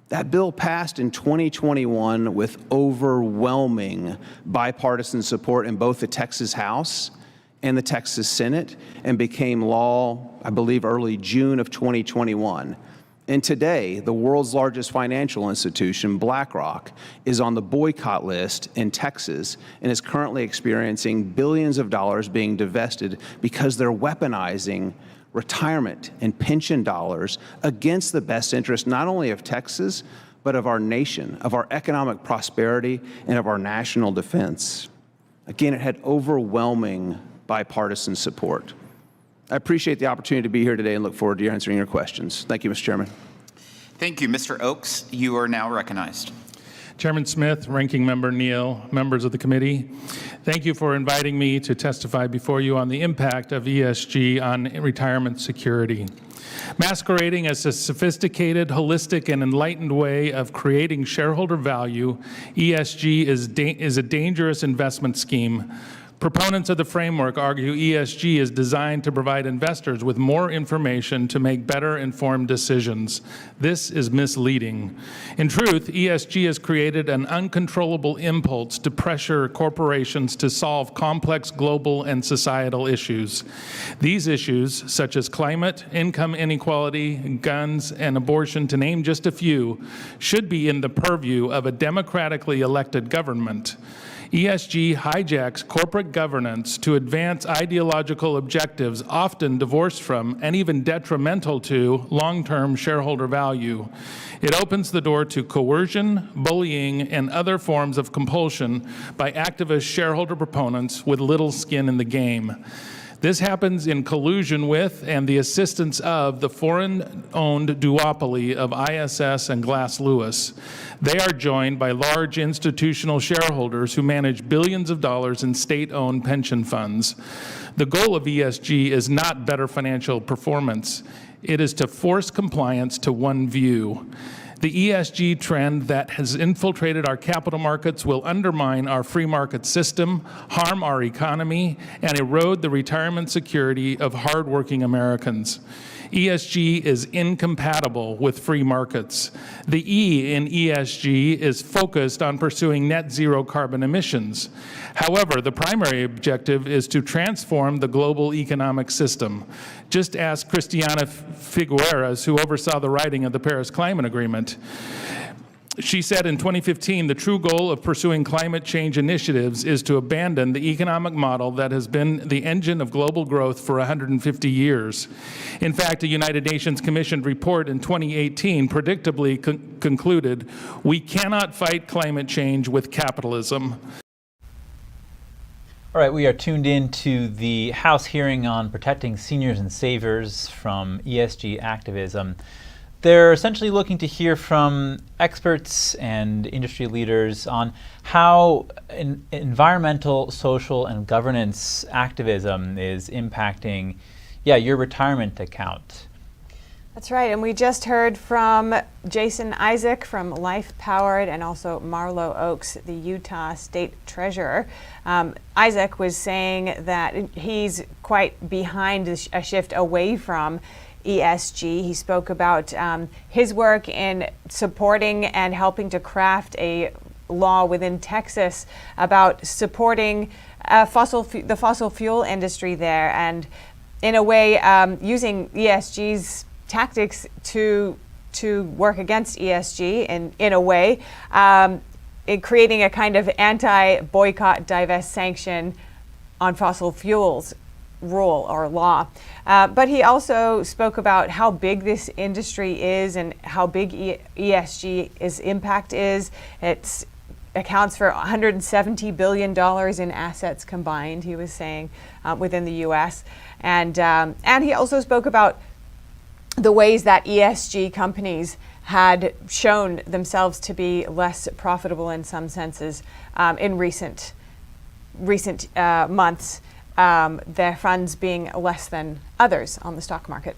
That bill passed in 2021 with overwhelming bipartisan support in both the Texas House and the Texas Senate, and became law, I believe, early June of 2021. And today, the world's largest financial institution, BlackRock, is on the boycott list in Texas and is currently experiencing billions of dollars being divested because they're weaponizing retirement and pension dollars against the best interest not only of Texas, but of our nation, of our economic prosperity, and of our national defense. Again, it had overwhelming bipartisan support. I appreciate the opportunity to be here today and look forward to answering your questions. Thank you, Mr. Chairman. Thank you. Mr. Oaks, you are now recognized. Chairman Smith, Ranking Member Neal, members of the committee, thank you for inviting me to testify before you on the impact of ESG on retirement security. Masquerading as a sophisticated, holistic, and enlightened way of creating shareholder value, ESG is a dangerous investment scheme. Proponents of the framework argue ESG is designed to provide investors with more information to make better informed decisions. This is misleading. In truth, ESG has created an uncontrollable impulse to pressure corporations to solve complex global and societal issues. These issues, such as climate, income inequality, guns, and abortion, to name just a few, should be in the purview of a democratically elected government. ESG hijacks corporate governance to advance ideological objectives often divorced from and even detrimental to long-term shareholder value. It opens the door to coercion, bullying, and other forms of compulsion by activist shareholder proponents with little skin in the game. This happens in collusion with and the assistance of the foreign-owned duopoly of ISS and Glass Lewis. They are joined by large institutional shareholders who manage billions of dollars in state-owned pension funds. The goal of ESG is not better financial performance. It is to force compliance to one view. The ESG trend that has infiltrated our capital markets will undermine our free market system, harm our economy, and erode the retirement security of hardworking Americans. ESG is incompatible with free markets. The E in ESG is focused on pursuing net zero carbon emissions. However, the primary objective is to transform the global economic system. Just ask Christiana Figueres, who oversaw the writing of the Paris Climate Agreement. She said in 2015, the true goal of pursuing climate change initiatives is to abandon the economic model that has been the engine of global growth for 150 years. In fact, a United Nations commissioned report in 2018 predictably concluded, we cannot fight climate change with capitalism. All right, we are tuned in to the House hearing on protecting seniors and savers from ESG activism. They're essentially looking to hear from experts and industry leaders on how environmental, social, and governance activism is impacting, your retirement account. That's right, and we just heard from Jason Isaac from Life Powered and also Marlo Oakes, the Utah State Treasurer. Isaac was saying that he's quite behind a shift away from ESG. He spoke about his work in supporting and helping to craft a law within Texas about supporting the fossil fuel industry there, and in a way using ESG's tactics to work against ESG, and in a way in creating a kind of anti-boycott, divest, sanction on fossil fuels rule or law. But he also spoke about how big this industry is and how big ESG's impact is. It accounts for $170 billion in assets combined, he was saying, within the U.S. And he also spoke about the ways that ESG companies had shown themselves to be less profitable in some senses in recent months. Their funds being less than others on the stock market.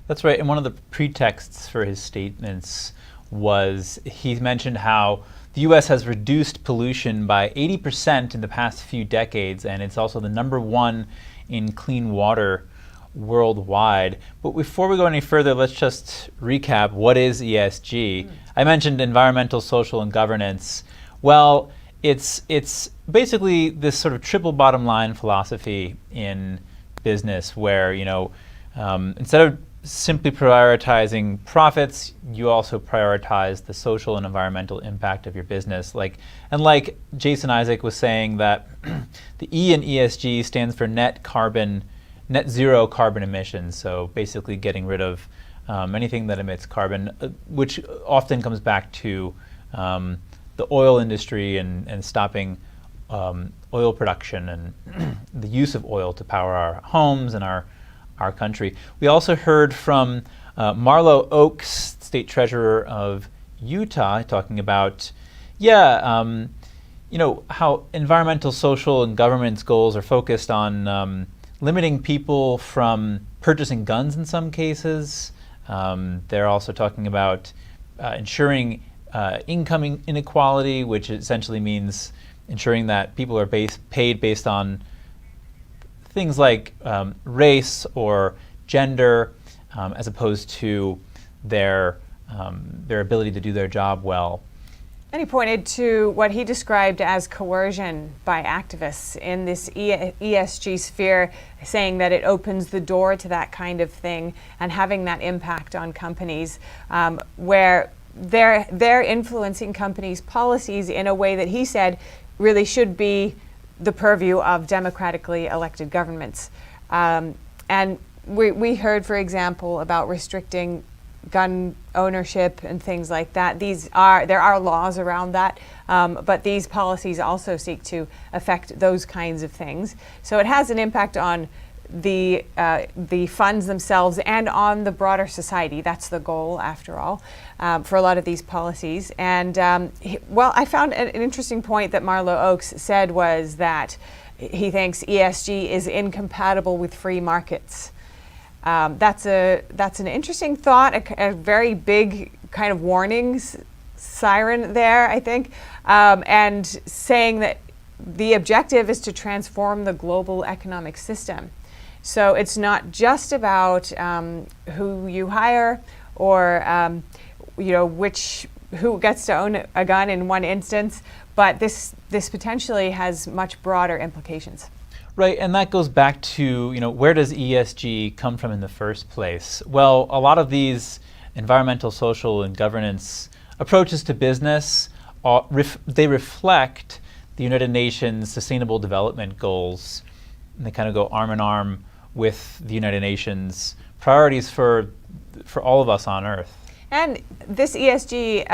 That's right, and one of the pretexts for his statements was he mentioned how the U.S. has reduced pollution by 80% in the past few decades, and it's also the #1 in clean water worldwide. But before we go any further, let's just recap what is ESG. I mentioned environmental, social, and governance. Well, it's basically this sort of triple bottom line philosophy in business where, instead of simply prioritizing profits, you also prioritize the social and environmental impact of your business. Like Jason Isaac was saying, that the E in ESG stands for net zero carbon emissions. So basically getting rid of anything that emits carbon, which often comes back to the oil industry and stopping oil production and the use of oil to power our homes and our country. We also heard from Marlo Oakes, State Treasurer of Utah, talking about, how environmental, social, and governance goals are focused on limiting people from purchasing guns in some cases. They're also talking about ensuring income inequality, which essentially means ensuring that people are paid based on things like race or gender, as opposed to their ability to do their job well. And he pointed to what he described as coercion by activists in this ESG sphere, saying that it opens the door to that kind of thing and having that impact on companies, where they're influencing companies' policies in a way that he said really should be the purview of democratically elected governments. And we heard, for example, about restricting gun ownership and things like that. There are laws around that, but these policies also seek to affect those kinds of things. So it has an impact on the funds themselves and on the broader society. That's the goal, after all, for a lot of these policies. And I found an interesting point that Marlo Oakes said was that he thinks ESG is incompatible with free markets. That's an interesting thought, a very big kind of warning siren there, I think, and saying that the objective is to transform the global economic system. So it's not just about who you hire or who gets to own a gun in one instance, but this potentially has much broader implications. Right, and that goes back to, where does ESG come from in the first place? Well, a lot of these environmental, social, and governance approaches to business, they reflect the United Nations Sustainable Development Goals, and they kind of go arm in arm with the United Nations priorities for all of us on Earth. And this ESG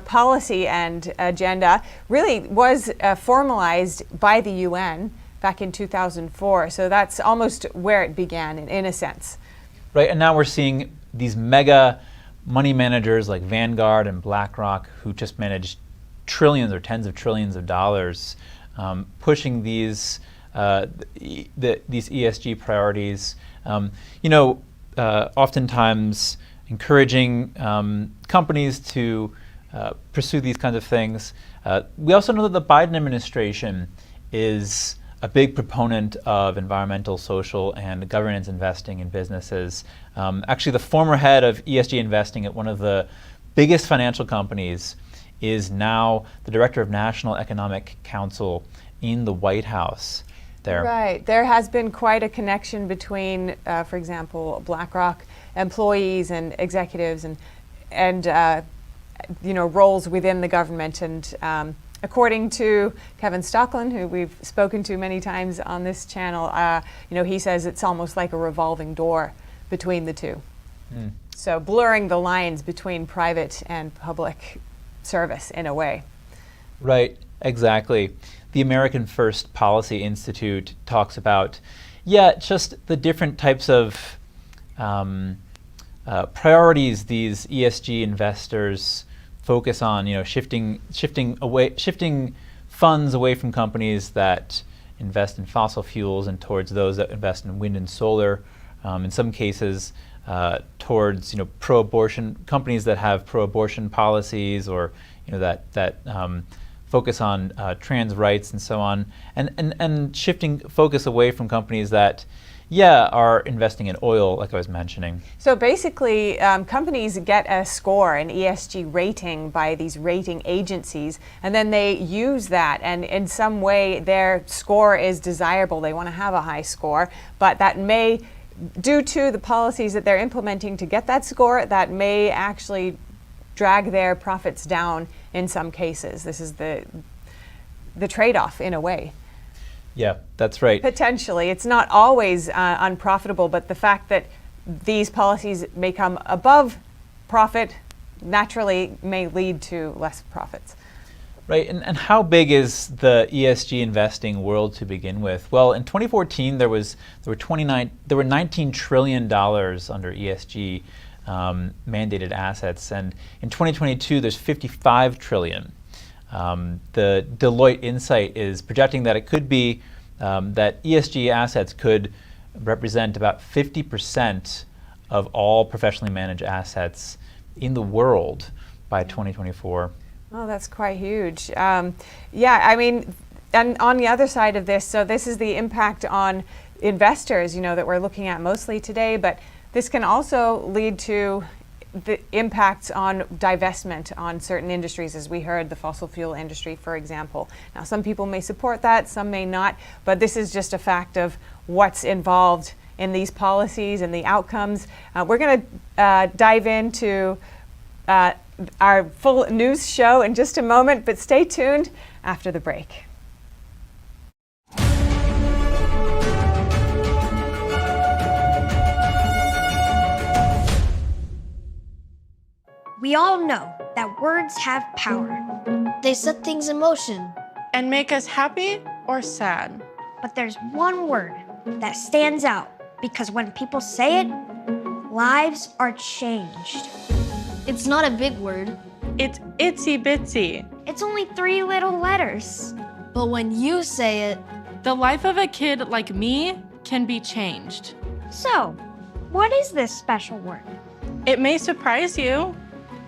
policy and agenda really was formalized by the UN back in 2004. So that's almost where it began in a sense. Right, and now we're seeing these mega money managers like Vanguard and BlackRock, who just manage trillions or tens of trillions of dollars, pushing these ESG priorities. Oftentimes encouraging companies to pursue these kinds of things. We also know that the Biden administration is a big proponent of environmental, social, and governance investing in businesses. Actually, the former head of ESG investing at one of the biggest financial companies is now the director of National Economic Council in the White House. Right. There has been quite a connection between, for example, BlackRock employees and executives and roles within the government. And according to Kevin Stocklin, who we've spoken to many times on this channel, he says it's almost like a revolving door between the two. So blurring the lines between private and public service in a way. Right, exactly. The American First Policy Institute talks about, just the different types of priorities these ESG investors focus on, shifting funds away from companies that invest in fossil fuels and towards those that invest in wind and solar. In some cases, towards pro-abortion companies that have pro-abortion policies, or that focus on trans rights and so on, and shifting focus away from companies that are investing in oil, like I was mentioning. So basically, companies get a score, an ESG rating, by these rating agencies, and then they use that, and in some way their score is desirable. They want to have a high score, but that may, due to the policies that they're implementing to get that score, that may actually drag their profits down in some cases. This is the trade-off in a way. Yeah, that's right. Potentially. It's not always unprofitable, but the fact that these policies may come above profit naturally may lead to less profits. Right, and how big is the ESG investing world to begin with? Well, in 2014, there were $19 trillion under ESG mandated assets, and in 2022, there's 55 trillion. The Deloitte Insight is projecting that it could be that ESG assets could represent about 50% of all professionally managed assets in the world by 2024. Oh, that's quite huge. And on the other side of this, so this is the impact on investors, that we're looking at mostly today, but this can also lead to the impacts on divestment on certain industries, as we heard, the fossil fuel industry, for example. Now, some people may support that, some may not, but this is just a fact of what's involved in these policies and the outcomes. We're going to dive into our full news show in just a moment, but stay tuned. after the break. We all know that words have power. They set things in motion and make us happy or sad. But there's one word that stands out because when people say it, lives are changed. It's not a big word. It's itsy bitsy. It's only 3 little letters. But when you say it, the life of a kid like me can be changed. So, what is this special word? It may surprise you.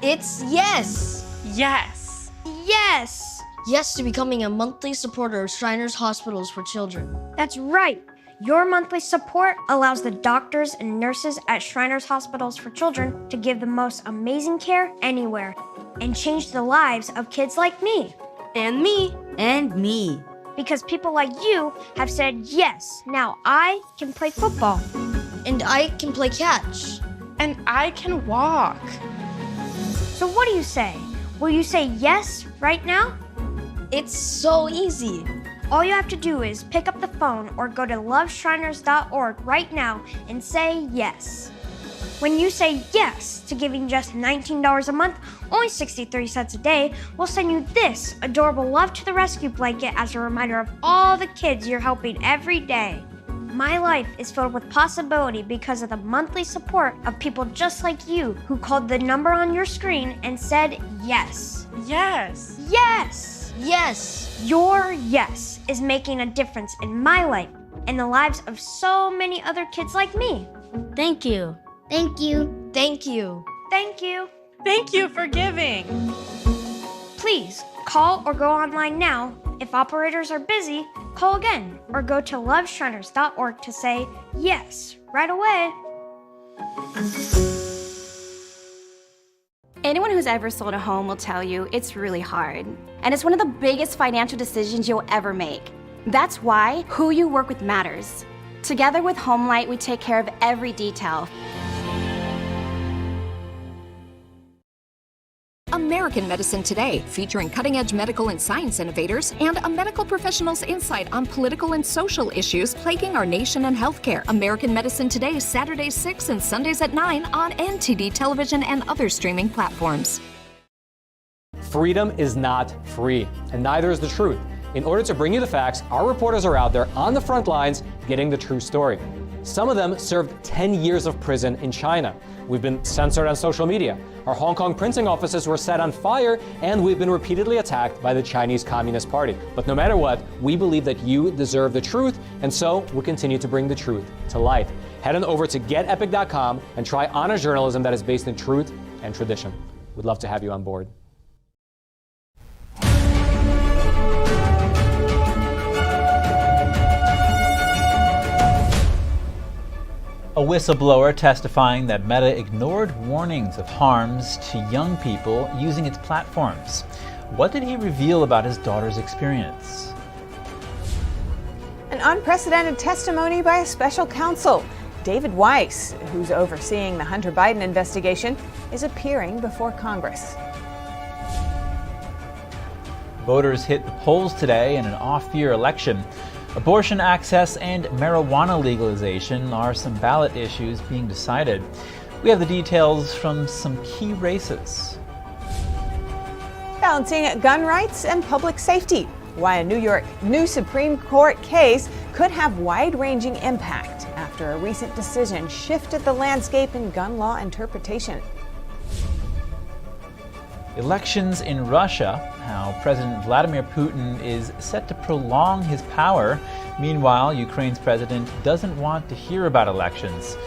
It's yes. Yes. Yes. Yes to becoming a monthly supporter of Shriners Hospitals for Children. That's right. Your monthly support allows the doctors and nurses at Shriners Hospitals for Children to give the most amazing care anywhere and change the lives of kids like me. And me. And me. Because people like you have said yes. Now I can play football. And I can play catch. And I can walk. So what do you say? Will you say yes right now? It's so easy. All you have to do is pick up the phone or go to loveshriners.org right now and say yes. When you say yes to giving just $19 a month, only 63 cents a day, we'll send you this adorable Love to the Rescue blanket as a reminder of all the kids you're helping every day. My life is filled with possibility because of the monthly support of people just like you who called the number on your screen and said yes. Yes. Yes. Yes. Your yes is making a difference in my life and the lives of so many other kids like me. Thank you. Thank you. Thank you. Thank you. Thank you for giving. Please call or go online now. If operators are busy, call again or go to loveshriners.org to say yes right away. Anyone who's ever sold a home will tell you it's really hard. And it's one of the biggest financial decisions you'll ever make. That's why who you work with matters. Together with HomeLight, we take care of every detail. American Medicine Today, featuring cutting-edge medical and science innovators and a medical professional's insight on political and social issues plaguing our nation and healthcare. American Medicine Today, Saturdays 6 and Sundays at 9 on NTD Television and other streaming platforms. Freedom is not free, and neither is the truth. In order to bring you the facts, our reporters are out there on the front lines getting the true story. Some of them served 10 years of prison in China. We've been censored on social media. Our Hong Kong printing offices were set on fire, and we've been repeatedly attacked by the Chinese Communist Party. But no matter what, we believe that you deserve the truth, and so we'll continue to bring the truth to light. Head on over to getepic.com and try honest journalism that is based in truth and tradition. We'd love to have you on board. A whistleblower testifying that Meta ignored warnings of harms to young people using its platforms. What did he reveal about his daughter's experience? An unprecedented testimony by a special counsel. David Weiss, who's overseeing the Hunter Biden investigation, is appearing before Congress. Voters hit the polls today in an off-year election. Abortion access and marijuana legalization are some ballot issues being decided. We have the details from some key races. Balancing gun rights and public safety. Why a new Supreme Court case could have wide-ranging impact after a recent decision shifted the landscape in gun law interpretation. Elections in Russia, how President Vladimir Putin is set to prolong his power. Meanwhile, Ukraine's president doesn't want to hear about elections.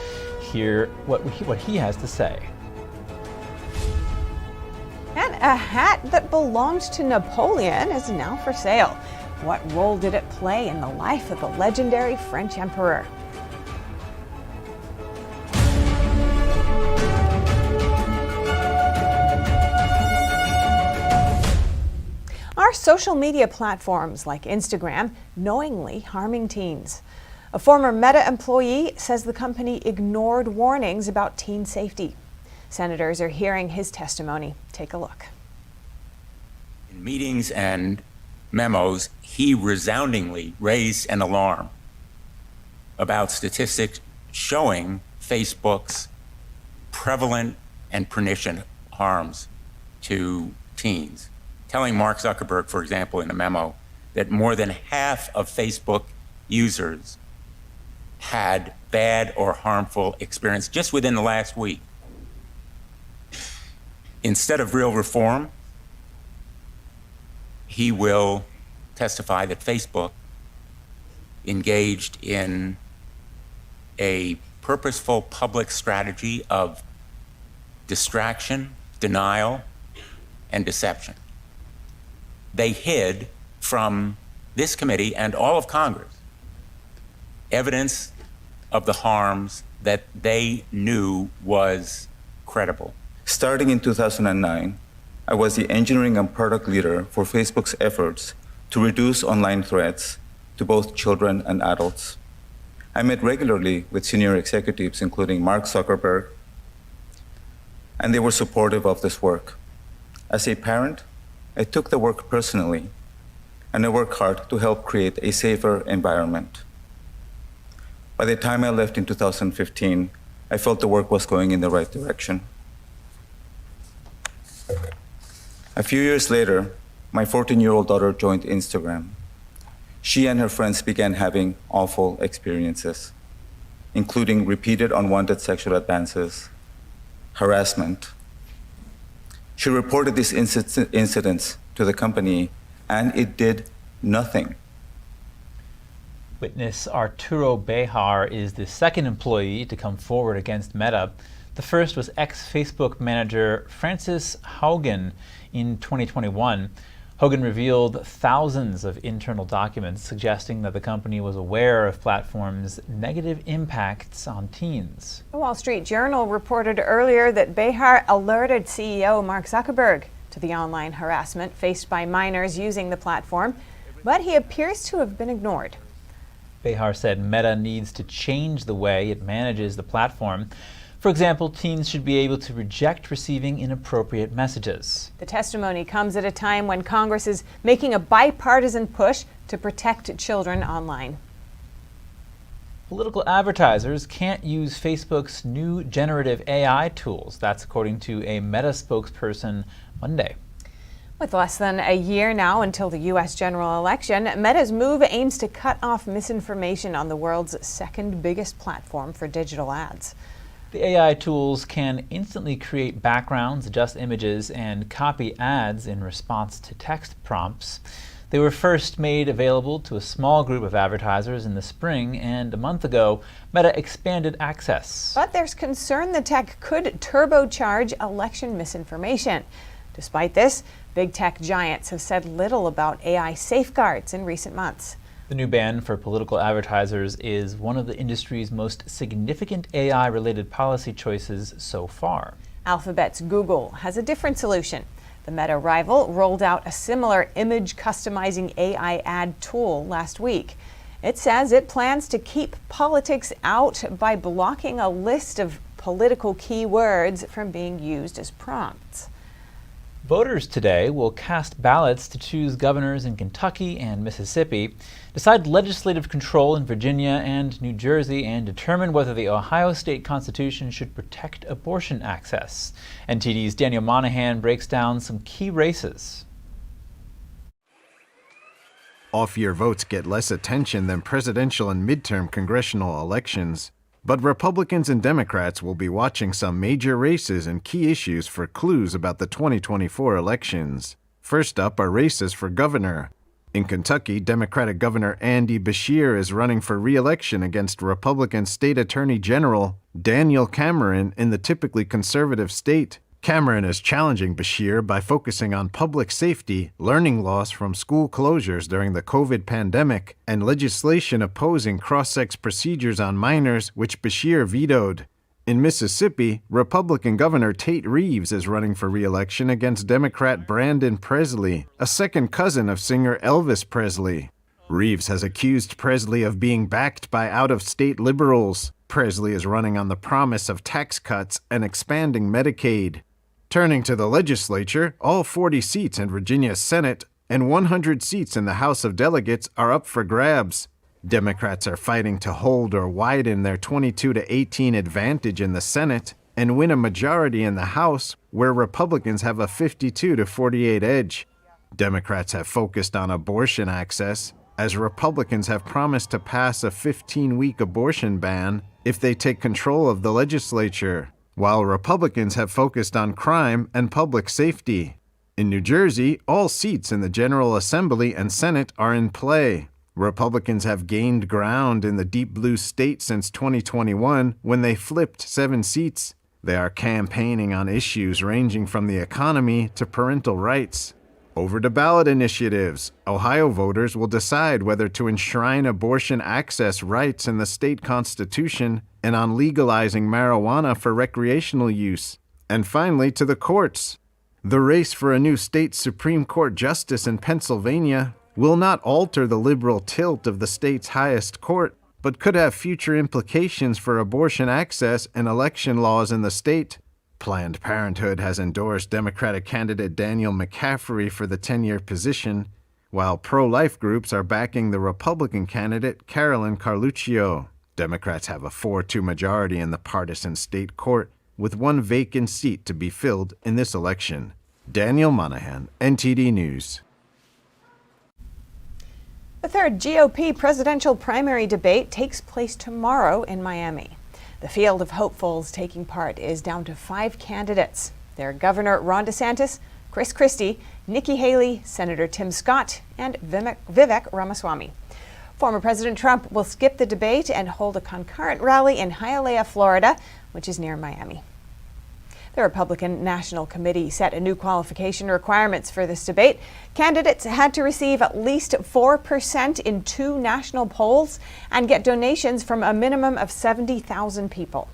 Hear what he has to say. And a hat that belonged to Napoleon is now for sale. What role did it play in the life of the legendary French emperor? Are social media platforms like Instagram knowingly harming teens? A former Meta employee says the company ignored warnings about teen safety. Senators are hearing his testimony. Take a look. In meetings and memos, he resoundingly raised an alarm about statistics showing Facebook's prevalent and pernicious harms to teens, telling Mark Zuckerberg, for example, in a memo, that more than half of Facebook users had bad or harmful experience just within the last week. Instead of real reform, he will testify that Facebook engaged in a purposeful public strategy of distraction, denial, and deception. They hid from this committee and all of Congress evidence of the harms that they knew was credible. Starting in 2009, I was the engineering and product leader for Facebook's efforts to reduce online threats to both children and adults. I met regularly with senior executives, including Mark Zuckerberg, and they were supportive of this work. As a parent, I took the work personally, and I worked hard to help create a safer environment. By the time I left in 2015, I felt the work was going in the right direction. A few years later, my 14-year-old daughter joined Instagram. She and her friends began having awful experiences, including repeated unwanted sexual advances, harassment. She reported these incidents to the company, and it did nothing. Witness Arturo Bejar is the second employee to come forward against Meta. The first was ex-Facebook manager Francis Haugen in 2021. Hogan revealed thousands of internal documents suggesting that the company was aware of platforms' negative impacts on teens. The Wall Street Journal reported earlier that Bejar alerted CEO Mark Zuckerberg to the online harassment faced by minors using the platform, but he appears to have been ignored. Bejar said Meta needs to change the way it manages the platform. For example, teens should be able to reject receiving inappropriate messages. The testimony comes at a time when Congress is making a bipartisan push to protect children online. Political advertisers can't use Facebook's new generative AI tools. That's according to a Meta spokesperson Monday. With less than a year now until the U.S. general election, Meta's move aims to cut off misinformation on the world's second biggest platform for digital ads. The AI tools can instantly create backgrounds, adjust images, and copy ads in response to text prompts. They were first made available to a small group of advertisers in the spring, and a month ago, Meta expanded access. But there's concern the tech could turbocharge election misinformation. Despite this, big tech giants have said little about AI safeguards in recent months. The new ban for political advertisers is one of the industry's most significant AI-related policy choices so far. Alphabet's Google has a different solution. The Meta rival rolled out a similar image customizing AI ad tool last week. It says it plans to keep politics out by blocking a list of political keywords from being used as prompts. Voters today will cast ballots to choose governors in Kentucky and Mississippi, decide legislative control in Virginia and New Jersey, and determine whether the Ohio state constitution should protect abortion access. NTD's Daniel Monahan breaks down some key races. Off-year votes get less attention than presidential and midterm congressional elections. But Republicans and Democrats will be watching some major races and key issues for clues about the 2024 elections. First up are races for governor. In Kentucky, Democratic Governor Andy Beshear is running for re-election against Republican State Attorney General Daniel Cameron in the typically conservative state. Cameron is challenging Beshear by focusing on public safety, learning loss from school closures during the COVID pandemic, and legislation opposing cross-sex procedures on minors, which Beshear vetoed. In Mississippi, Republican Governor Tate Reeves is running for re-election against Democrat Brandon Presley, a second cousin of singer Elvis Presley. Reeves has accused Presley of being backed by out-of-state liberals. Presley is running on the promise of tax cuts and expanding Medicaid. Turning to the legislature, all 40 seats in Virginia's Senate and 100 seats in the House of Delegates are up for grabs. Democrats are fighting to hold or widen their 22-18 advantage in the Senate and win a majority in the House, where Republicans have a 52-48 edge. Democrats have focused on abortion access, as Republicans have promised to pass a 15-week abortion ban if they take control of the legislature, while Republicans have focused on crime and public safety. In New Jersey, all seats in the General Assembly and Senate are in play. Republicans have gained ground in the deep blue state since 2021, when they flipped 7 seats. They are campaigning on issues ranging from the economy to parental rights. Over to ballot initiatives, Ohio voters will decide whether to enshrine abortion access rights in the state constitution and on legalizing marijuana for recreational use. And finally, to the courts. The race for a new state Supreme Court justice in Pennsylvania will not alter the liberal tilt of the state's highest court, but could have future implications for abortion access and election laws in the state. Planned Parenthood has endorsed Democratic candidate Daniel McCaffrey for the 10-year position, while pro-life groups are backing the Republican candidate Carolyn Carluccio. Democrats have a 4-2 majority in the partisan state court, with 1 vacant seat to be filled in this election. Daniel Monahan, NTD News. The third GOP presidential primary debate takes place tomorrow in Miami. The field of hopefuls taking part is down to 5 candidates. They're Governor Ron DeSantis, Chris Christie, Nikki Haley, Senator Tim Scott, and Vivek Ramaswamy. Former President Trump will skip the debate and hold a concurrent rally in Hialeah, Florida, which is near Miami. The Republican National Committee set a new qualification requirements for this debate. Candidates had to receive at least 4% in 2 national polls and get donations from a minimum of 70,000 people.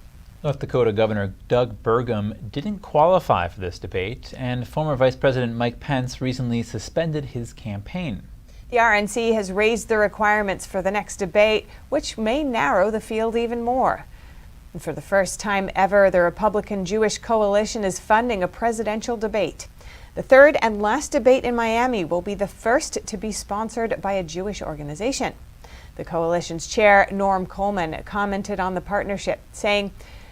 North Dakota Governor Doug Burgum didn't qualify for this debate, and former Vice President Mike Pence recently suspended his campaign. The RNC has raised the requirements for the next debate, which may narrow the field even more. And for the first time ever, the Republican Jewish Coalition is funding a presidential debate. The third and last debate in Miami will be the first to be sponsored by a Jewish organization. The coalition's chair, Norm Coleman, commented on the partnership, saying,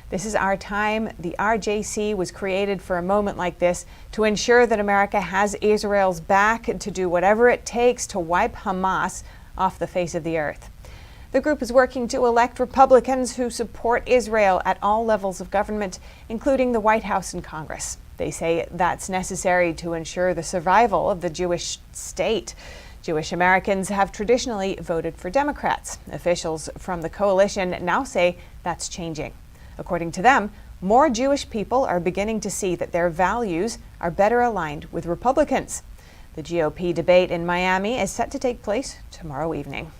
"This is our time. The RJC was created for a moment like this to ensure that America has Israel's back to do whatever it takes to wipe Hamas off the face of the earth." The group is working to elect Republicans who support Israel at all levels of government, including the White House and Congress. They say that's necessary to ensure the survival of the Jewish state. Jewish Americans have traditionally voted for Democrats. Officials from the coalition now say that's changing. According to them, more Jewish people are beginning to see that their values are better aligned with Republicans. The GOP debate in Miami is set to take place tomorrow evening.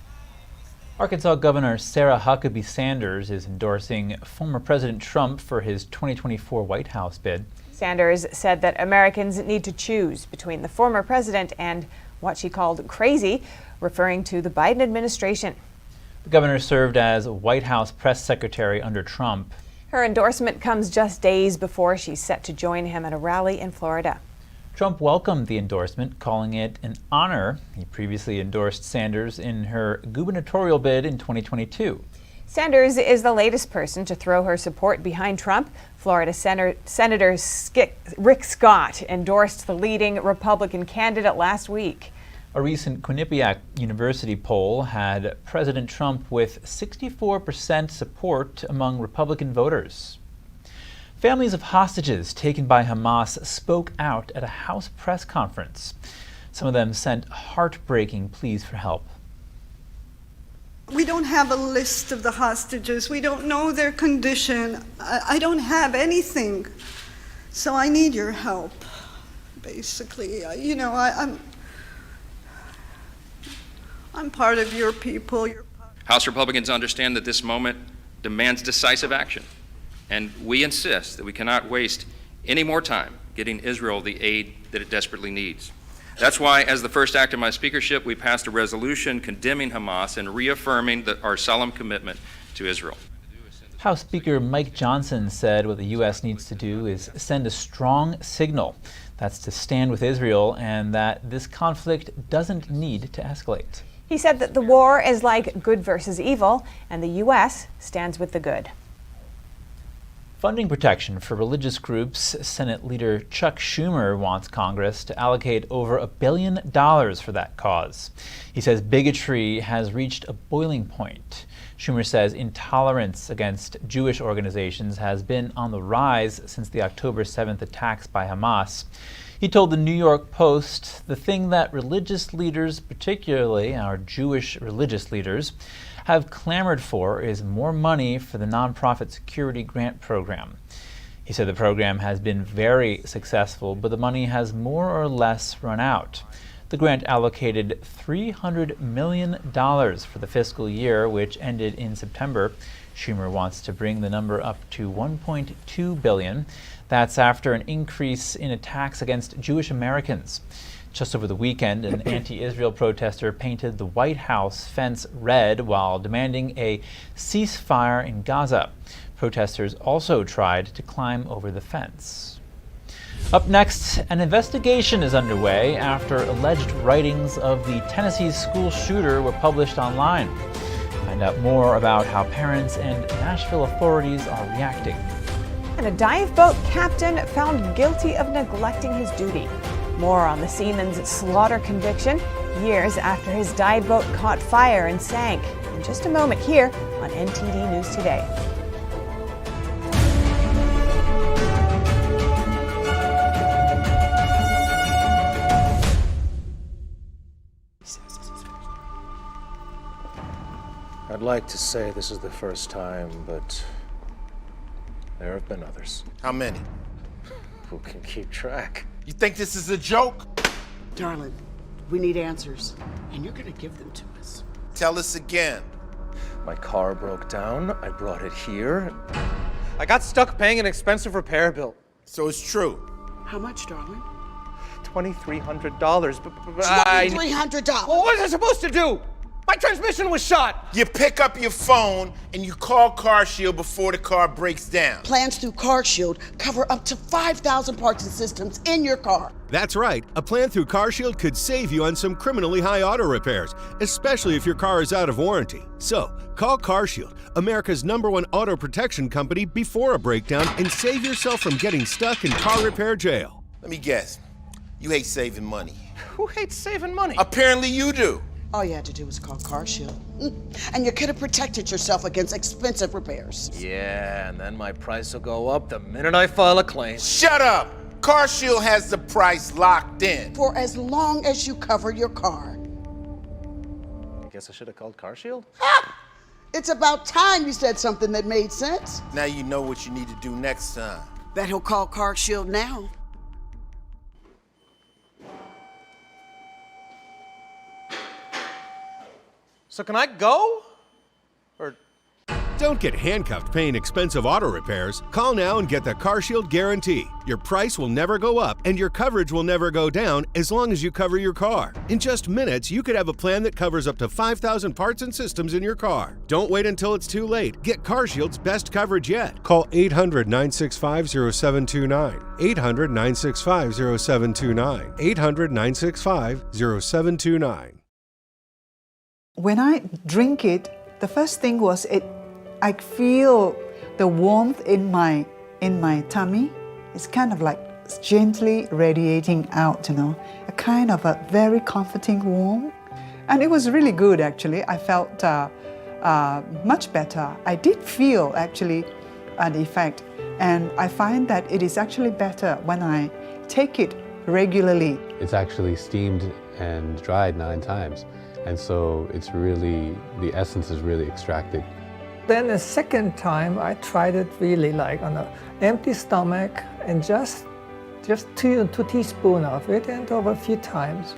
Arkansas Governor Sarah Huckabee Sanders is endorsing former President Trump for his 2024 White House bid. Sanders said that Americans need to choose between the former president and what she called crazy, referring to the Biden administration. The governor served as White House press secretary under Trump. Her endorsement comes just days before she's set to join him at a rally in Florida. Trump welcomed the endorsement, calling it an honor. He previously endorsed Sanders in her gubernatorial bid in 2022. Sanders is the latest person to throw her support behind Trump. Florida Senator Rick Scott endorsed the leading Republican candidate last week. A recent Quinnipiac University poll had President Trump with 64% support among Republican voters. Families of hostages taken by Hamas spoke out at a House press conference. Some of them sent heartbreaking pleas for help. We don't have a list of the hostages. We don't know their condition. I don't have anything. So I need your help, basically. You know, I'm part of your people. House Republicans understand that this moment demands decisive action. And we insist that we cannot waste any more time getting Israel the aid that it desperately needs. That's why, as the first act of my speakership, we passed a resolution condemning Hamas and reaffirming our solemn commitment to Israel. House Speaker Mike Johnson said what the U.S. needs to do is send a strong signal. That's to stand with Israel and that this conflict doesn't need to escalate. He said that the war is like good versus evil, and the U.S. stands with the good. Funding protection for religious groups. Senate Leader Chuck Schumer wants Congress to allocate over $1 billion for that cause. He says bigotry has reached a boiling point. Schumer says intolerance against Jewish organizations has been on the rise since the October 7th attacks by Hamas. He told the New York Post the thing that religious leaders, particularly our Jewish religious leaders, have clamored for is more money for the nonprofit security grant program. He said the program has been very successful, but the money has more or less run out. The grant allocated $300 million for the fiscal year, which ended in September. Schumer wants to bring the number up to $1.2 billion. That's after an increase in attacks against Jewish Americans. Just over the weekend, an anti-Israel protester painted the White House fence red while demanding a ceasefire in Gaza. Protesters also tried to climb over the fence. Up next, an investigation is underway after alleged writings of the Tennessee school shooter were published online. Find out more about how parents and Nashville authorities are reacting. And a dive boat captain found guilty of neglecting his duty. More on the seaman's slaughter conviction years after his dive boat caught fire and sank. In just a moment here on NTD News Today. I'd like to say this is the first time, but there have been others. How many? Who can keep track? You think this is a joke? Darling, we need answers, and you're gonna give them to us. Tell us again. My car broke down, I brought it here. I got stuck paying an expensive repair bill. So it's true. How much, darling? $2,300, but $2,300! What was I supposed to do? My transmission was shot! You pick up your phone and you call CarShield before the car breaks down. Plans through CarShield cover up to 5,000 parts and systems in your car. That's right. A plan through CarShield could save you on some criminally high auto repairs, especially if your car is out of warranty. So, call CarShield, America's #1 auto protection company, before a breakdown and save yourself from getting stuck in car repair jail. Let me guess. You hate saving money. Who hates saving money? Apparently you do. All you had to do was call CarShield. And you could have protected yourself against expensive repairs. Yeah, and then my price will go up the minute I file a claim. Shut up! CarShield has the price locked in. For as long as you cover your car. I guess I should have called CarShield? It's about time you said something that made sense. Now you know what you need to do next time. Bet he'll call CarShield now. So can I go? Or... Don't get handcuffed paying expensive auto repairs. Call now and get the CarShield guarantee. Your price will never go up and your coverage will never go down as long as you cover your car. In just minutes, you could have a plan that covers up to 5,000 parts and systems in your car. Don't wait until it's too late. Get CarShield's best coverage yet. Call 800-965-0729. 800-965-0729. 800-965-0729. When I drink it, the first thing was I feel the warmth in my tummy. It's kind of like gently radiating out, a kind of a very comforting warmth. And it was really good, actually. I felt much better. I did feel, actually, an effect. And I find that it is actually better when I take it regularly. It's actually steamed and dried 9 times. And so it's really, the essence is really extracted. Then the second time I tried it really like on an empty stomach and just 2 teaspoons of it and over a few times.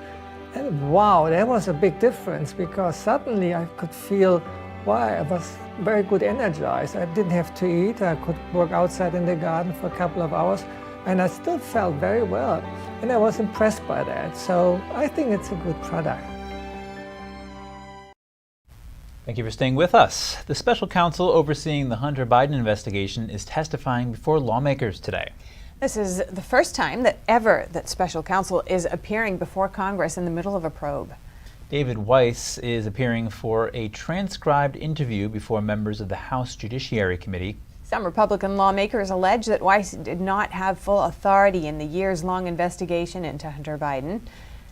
And wow, that was a big difference because suddenly I could feel, wow, I was very good energized. I didn't have to eat. I could work outside in the garden for a couple of hours and I still felt very well. And I was impressed by that. So I think it's a good product. Thank you for staying with us. The special counsel overseeing the Hunter Biden investigation is testifying before lawmakers today. This is the first time that special counsel is appearing before Congress in the middle of a probe. David Weiss is appearing for a transcribed interview before members of the House Judiciary Committee. Some Republican lawmakers allege that Weiss did not have full authority in the years-long investigation into Hunter Biden.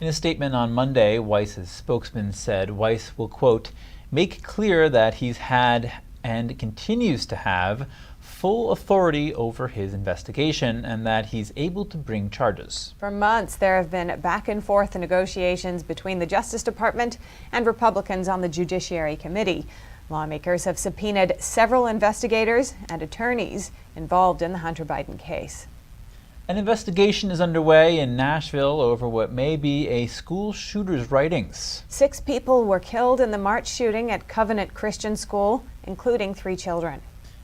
In a statement on Monday, Weiss's spokesman said Weiss will, quote, make clear that he's had and continues to have full authority over his investigation and that he's able to bring charges. For months, there have been back and forth negotiations between the Justice Department and Republicans on the Judiciary Committee. Lawmakers have subpoenaed several investigators and attorneys involved in the Hunter Biden case. An investigation is underway in Nashville over what may be a school shooter's writings. 6 people were killed in the March shooting at Covenant Christian School, including 3 children.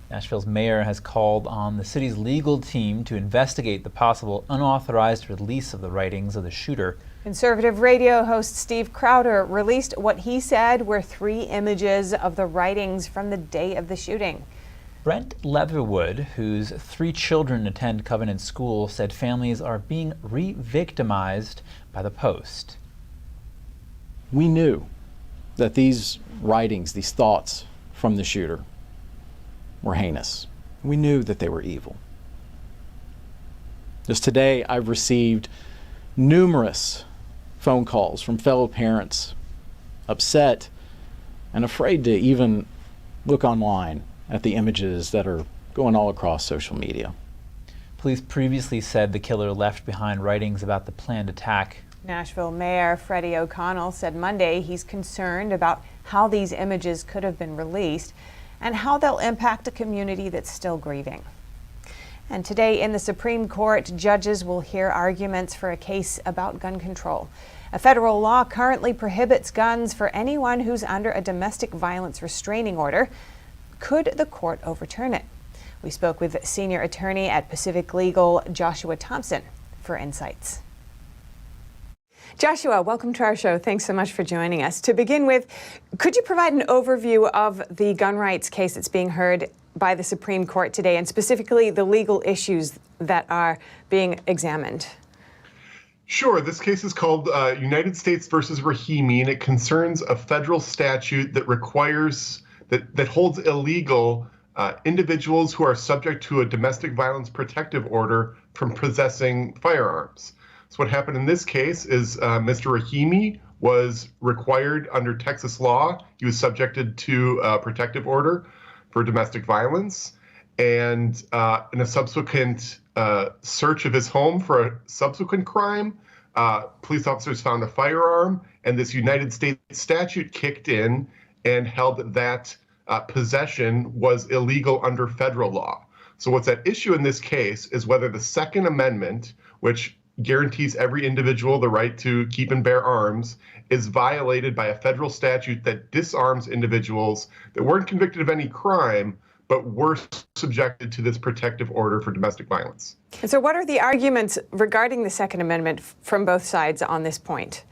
Nashville's mayor has called on the city's legal team to investigate the possible unauthorized release of the writings of the shooter. Conservative radio host Steve Crowder released what he said were 3 images of the writings from the day of the shooting. Brent Leatherwood, whose 3 children attend Covenant School, said families are being re-victimized by the Post. We knew that these writings, these thoughts from the shooter were heinous. We knew that they were evil. Just today, I've received numerous phone calls from fellow parents, upset and afraid to even look online at the images that are going all across social media. Police previously said the killer left behind writings about the planned attack. Nashville Mayor Freddie O'Connell said Monday he's concerned about how these images could have been released and how they'll impact a community that's still grieving. And today in the Supreme Court, judges will hear arguments for a case about gun control. A federal law currently prohibits guns for anyone who's under a domestic violence restraining order. Could the court overturn it? We spoke with senior attorney at Pacific Legal, Joshua Thompson, for insights. Joshua, welcome to our show. Thanks so much for joining us. To begin with, could you provide an overview of the gun rights case that's being heard by the Supreme Court today, and specifically the legal issues that are being examined? Sure. This case is called United States versus Rahimi, and it concerns a federal statute that requires that holds illegal individuals who are subject to a domestic violence protective order from possessing firearms. So what happened in this case is Mr. Rahimi was required under Texas law. He was subjected to a protective order for domestic violence. And in a subsequent search of his home for a subsequent crime, police officers found a firearm, and this United States statute kicked in and held that possession was illegal under federal law. So what's at issue in this case is whether the Second Amendment, which guarantees every individual the right to keep and bear arms, is violated by a federal statute that disarms individuals that weren't convicted of any crime, but were subjected to this protective order for domestic violence. And so what are the arguments regarding the Second Amendment from both sides on this point?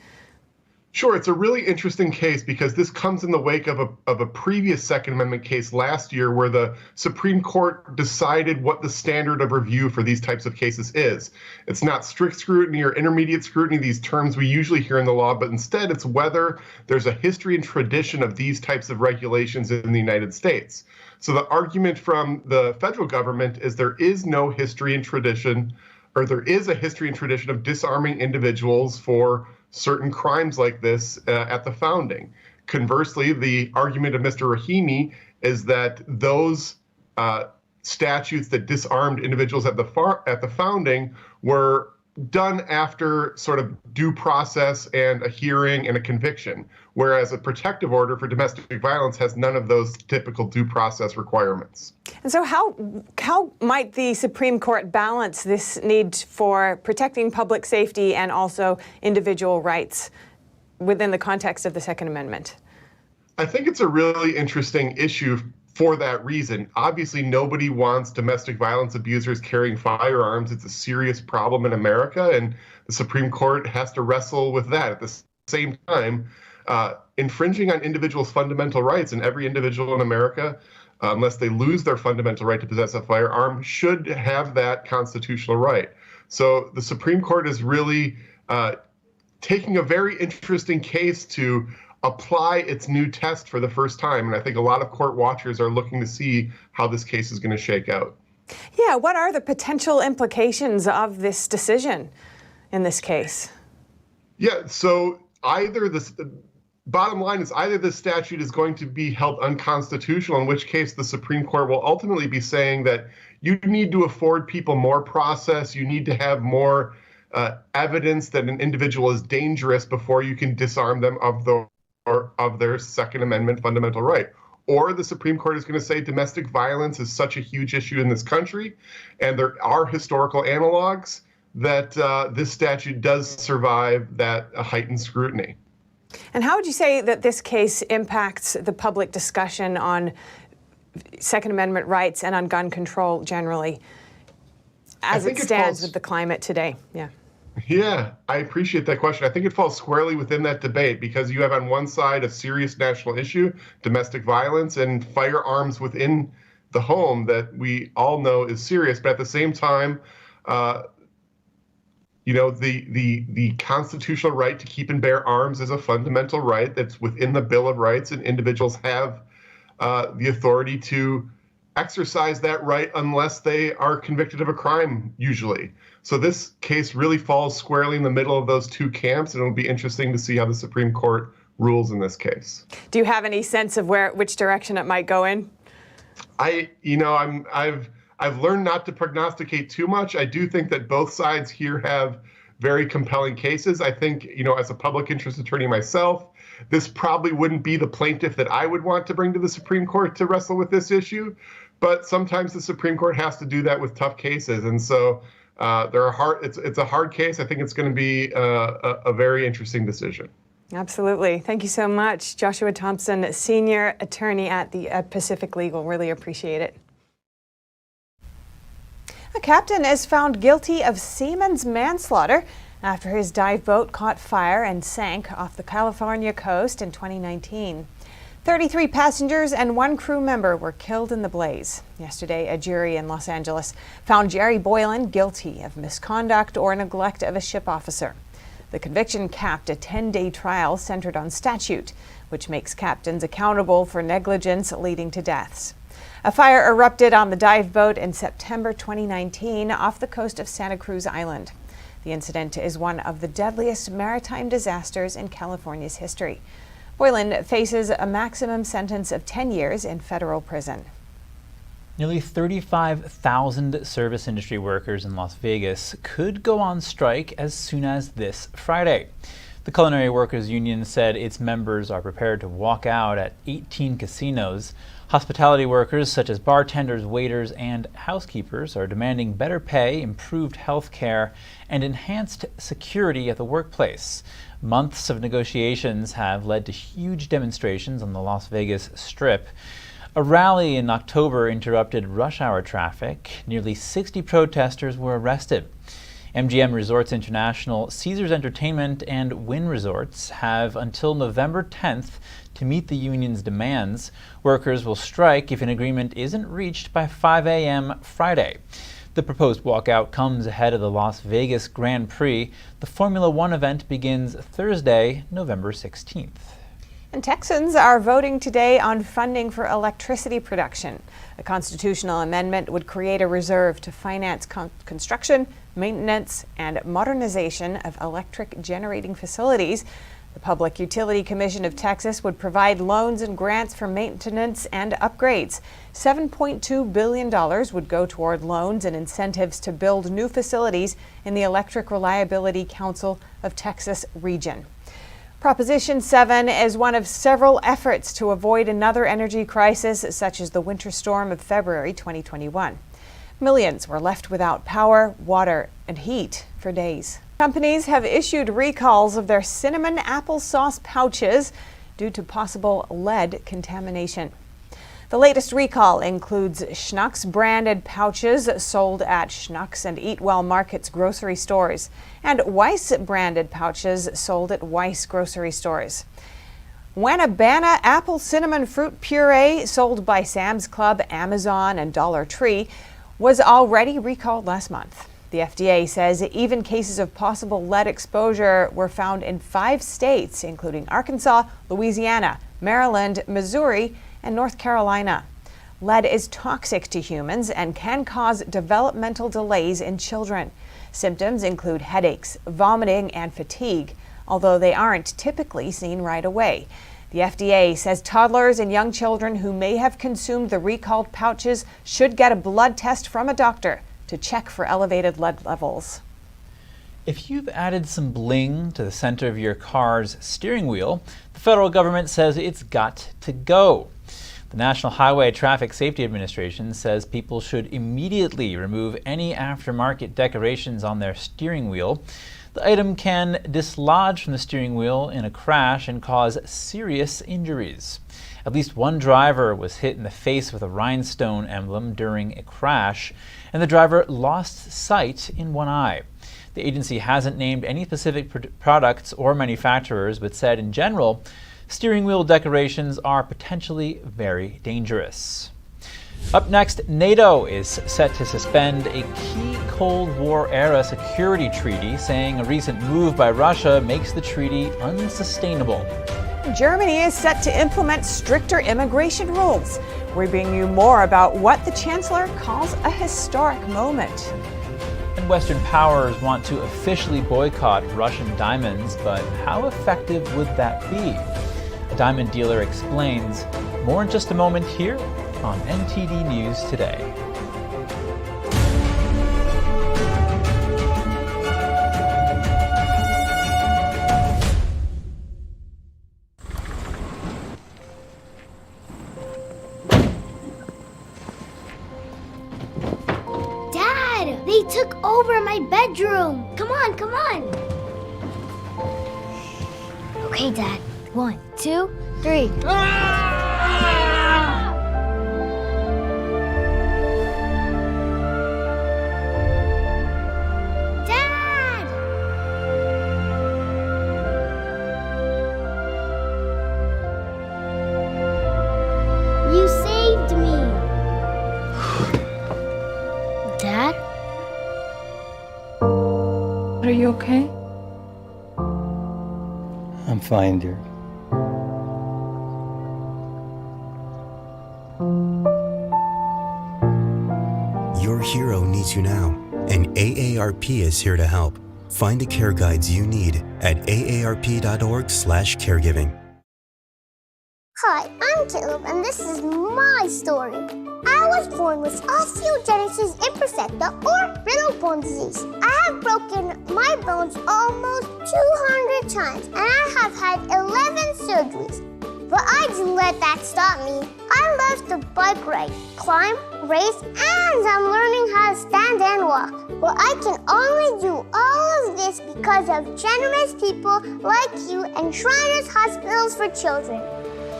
Sure, it's a really interesting case because this comes in the wake of a previous Second Amendment case last year where the Supreme Court decided what the standard of review for these types of cases is. It's not strict scrutiny or intermediate scrutiny, these terms we usually hear in the law, but instead it's whether there's a history and tradition of these types of regulations in the United States. So the argument from the federal government is there is no history and tradition, or there is a history and tradition of disarming individuals for certain crimes like this at the founding. Conversely, the argument of Mr. Rahimi is that those statutes that disarmed individuals at the founding were done after sort of due process and a hearing and a conviction, whereas a protective order for domestic violence has none of those typical due process requirements. And so how might the Supreme Court balance this need for protecting public safety and also individual rights within the context of the Second Amendment? I think it's a really interesting issue for that reason. Obviously, nobody wants domestic violence abusers carrying firearms. It's a serious problem in America, and the Supreme Court has to wrestle with that. At the same time, infringing on individuals' fundamental rights, and every individual in America, unless they lose their fundamental right to possess a firearm, should have that constitutional right. So the Supreme Court is really taking a very interesting case to apply its new test for the first time. And I think a lot of court watchers are looking to see how this case is going to shake out. Yeah, what are the potential implications of this decision in this case? Yeah, so bottom line is either this statute is going to be held unconstitutional, in which case the Supreme Court will ultimately be saying that you need to afford people more process, you need to have more evidence that an individual is dangerous before you can disarm them of their Second Amendment fundamental right. Or the Supreme Court is going to say domestic violence is such a huge issue in this country, and there are historical analogs that this statute does survive that heightened scrutiny. And how would you say that this case impacts the public discussion on Second Amendment rights and on gun control generally, as it stands with the climate today? Yeah, I appreciate that question. I think it falls squarely within that debate because you have on one side a serious national issue, domestic violence and firearms within the home that we all know is serious. But at the same time, the constitutional right to keep and bear arms is a fundamental right that's within the Bill of Rights, and individuals have the authority to exercise that right unless they are convicted of a crime, usually. So this case really falls squarely in the middle of those two camps, and it'll be interesting to see how the Supreme Court rules in this case. Do you have any sense of which direction it might go in? I've learned not to prognosticate too much. I do think that both sides here have very compelling cases. I think, as a public interest attorney myself, this probably wouldn't be the plaintiff that I would want to bring to the Supreme Court to wrestle with this issue. But sometimes the Supreme Court has to do that with tough cases. And so it's a hard case. I think it's going to be a very interesting decision. Absolutely. Thank you so much, Joshua Thompson, senior attorney at Pacific Legal. Really appreciate it. A captain is found guilty of seaman's manslaughter after his dive boat caught fire and sank off the California coast in 2019. 33 passengers and 1 crew member were killed in the blaze. Yesterday, a jury in Los Angeles found Jerry Boylan guilty of misconduct or neglect of a ship officer. The conviction capped a 10-day trial centered on statute, which makes captains accountable for negligence leading to deaths. A fire erupted on the dive boat in September 2019 off the coast of Santa Cruz Island. The incident is one of the deadliest maritime disasters in California's history. Boylan faces a maximum sentence of 10 years in federal prison. Nearly 35,000 service industry workers in Las Vegas could go on strike as soon as this Friday. The Culinary Workers Union said its members are prepared to walk out at 18 casinos. Hospitality workers such as bartenders, waiters, and housekeepers are demanding better pay, improved health care, and enhanced security at the workplace. Months of negotiations have led to huge demonstrations on the Las Vegas Strip. A rally in October interrupted rush hour traffic. Nearly 60 protesters were arrested. MGM Resorts International, Caesars Entertainment, and Wynn Resorts have until November 10th to meet the union's demands. Workers will strike if an agreement isn't reached by 5 a.m. Friday. The proposed walkout comes ahead of the Las Vegas Grand Prix. The Formula One event begins Thursday, November 16th. And Texans are voting today on funding for electricity production. A constitutional amendment would create a reserve to finance construction, maintenance, and modernization of electric generating facilities. The Public Utility Commission of Texas would provide loans and grants for maintenance and upgrades. $7.2 billion would go toward loans and incentives to build new facilities in the Electric Reliability Council of Texas region. Proposition 7 is one of several efforts to avoid another energy crisis such as the winter storm of February 2021. Millions were left without power, water, and heat for days. Companies have issued recalls of their cinnamon applesauce pouches due to possible lead contamination. The latest recall includes Schnucks branded pouches sold at Schnucks and Eat Well Market's grocery stores and Weiss branded pouches sold at Weiss grocery stores. Wanabana apple cinnamon fruit puree, sold by Sam's Club, Amazon, and Dollar Tree, was already recalled last month. The FDA says even cases of possible lead exposure were found in 5 states, including Arkansas, Louisiana, Maryland, Missouri, and North Carolina. Lead is toxic to humans and can cause developmental delays in children. Symptoms include headaches, vomiting, and fatigue, although they aren't typically seen right away. The FDA says toddlers and young children who may have consumed the recalled pouches should get a blood test from a doctor to check for elevated lead levels. If you've added some bling to the center of your car's steering wheel, the federal government says it's got to go. The National Highway Traffic Safety Administration says people should immediately remove any aftermarket decorations on their steering wheel. The item can dislodge from the steering wheel in a crash and cause serious injuries. At least one driver was hit in the face with a rhinestone emblem during a crash, and the driver lost sight in one eye. The agency hasn't named any specific products or manufacturers, but said in general, steering wheel decorations are potentially very dangerous. Up next, NATO is set to suspend a key Cold War-era security treaty, saying a recent move by Russia makes the treaty unsustainable. Germany is set to implement stricter immigration rules. We bring you more about what the Chancellor calls a historic moment. And Western powers want to officially boycott Russian diamonds, but how effective would that be? A diamond dealer explains. More in just a moment here on NTD News Today. Dad, they took over my bedroom. Come on, come on. Okay, Dad. 1, 2, 3. Dad! You saved me. Dad? Are you okay? I'm fine, dear. Your hero needs you now, and AARP is here to help. Find the care guides you need at aarp.org/caregiving. Hi, I'm Caleb, and this is my story. I was born with osteogenesis imperfecta or brittle bone disease. I have broken my bones almost 200 times, and I have had 11 surgeries. But I didn't let that stop me. I love to bike ride, climb, race, and I'm learning how to stand and walk. But I can only do all of this because of generous people like you and Shriners Hospitals for Children.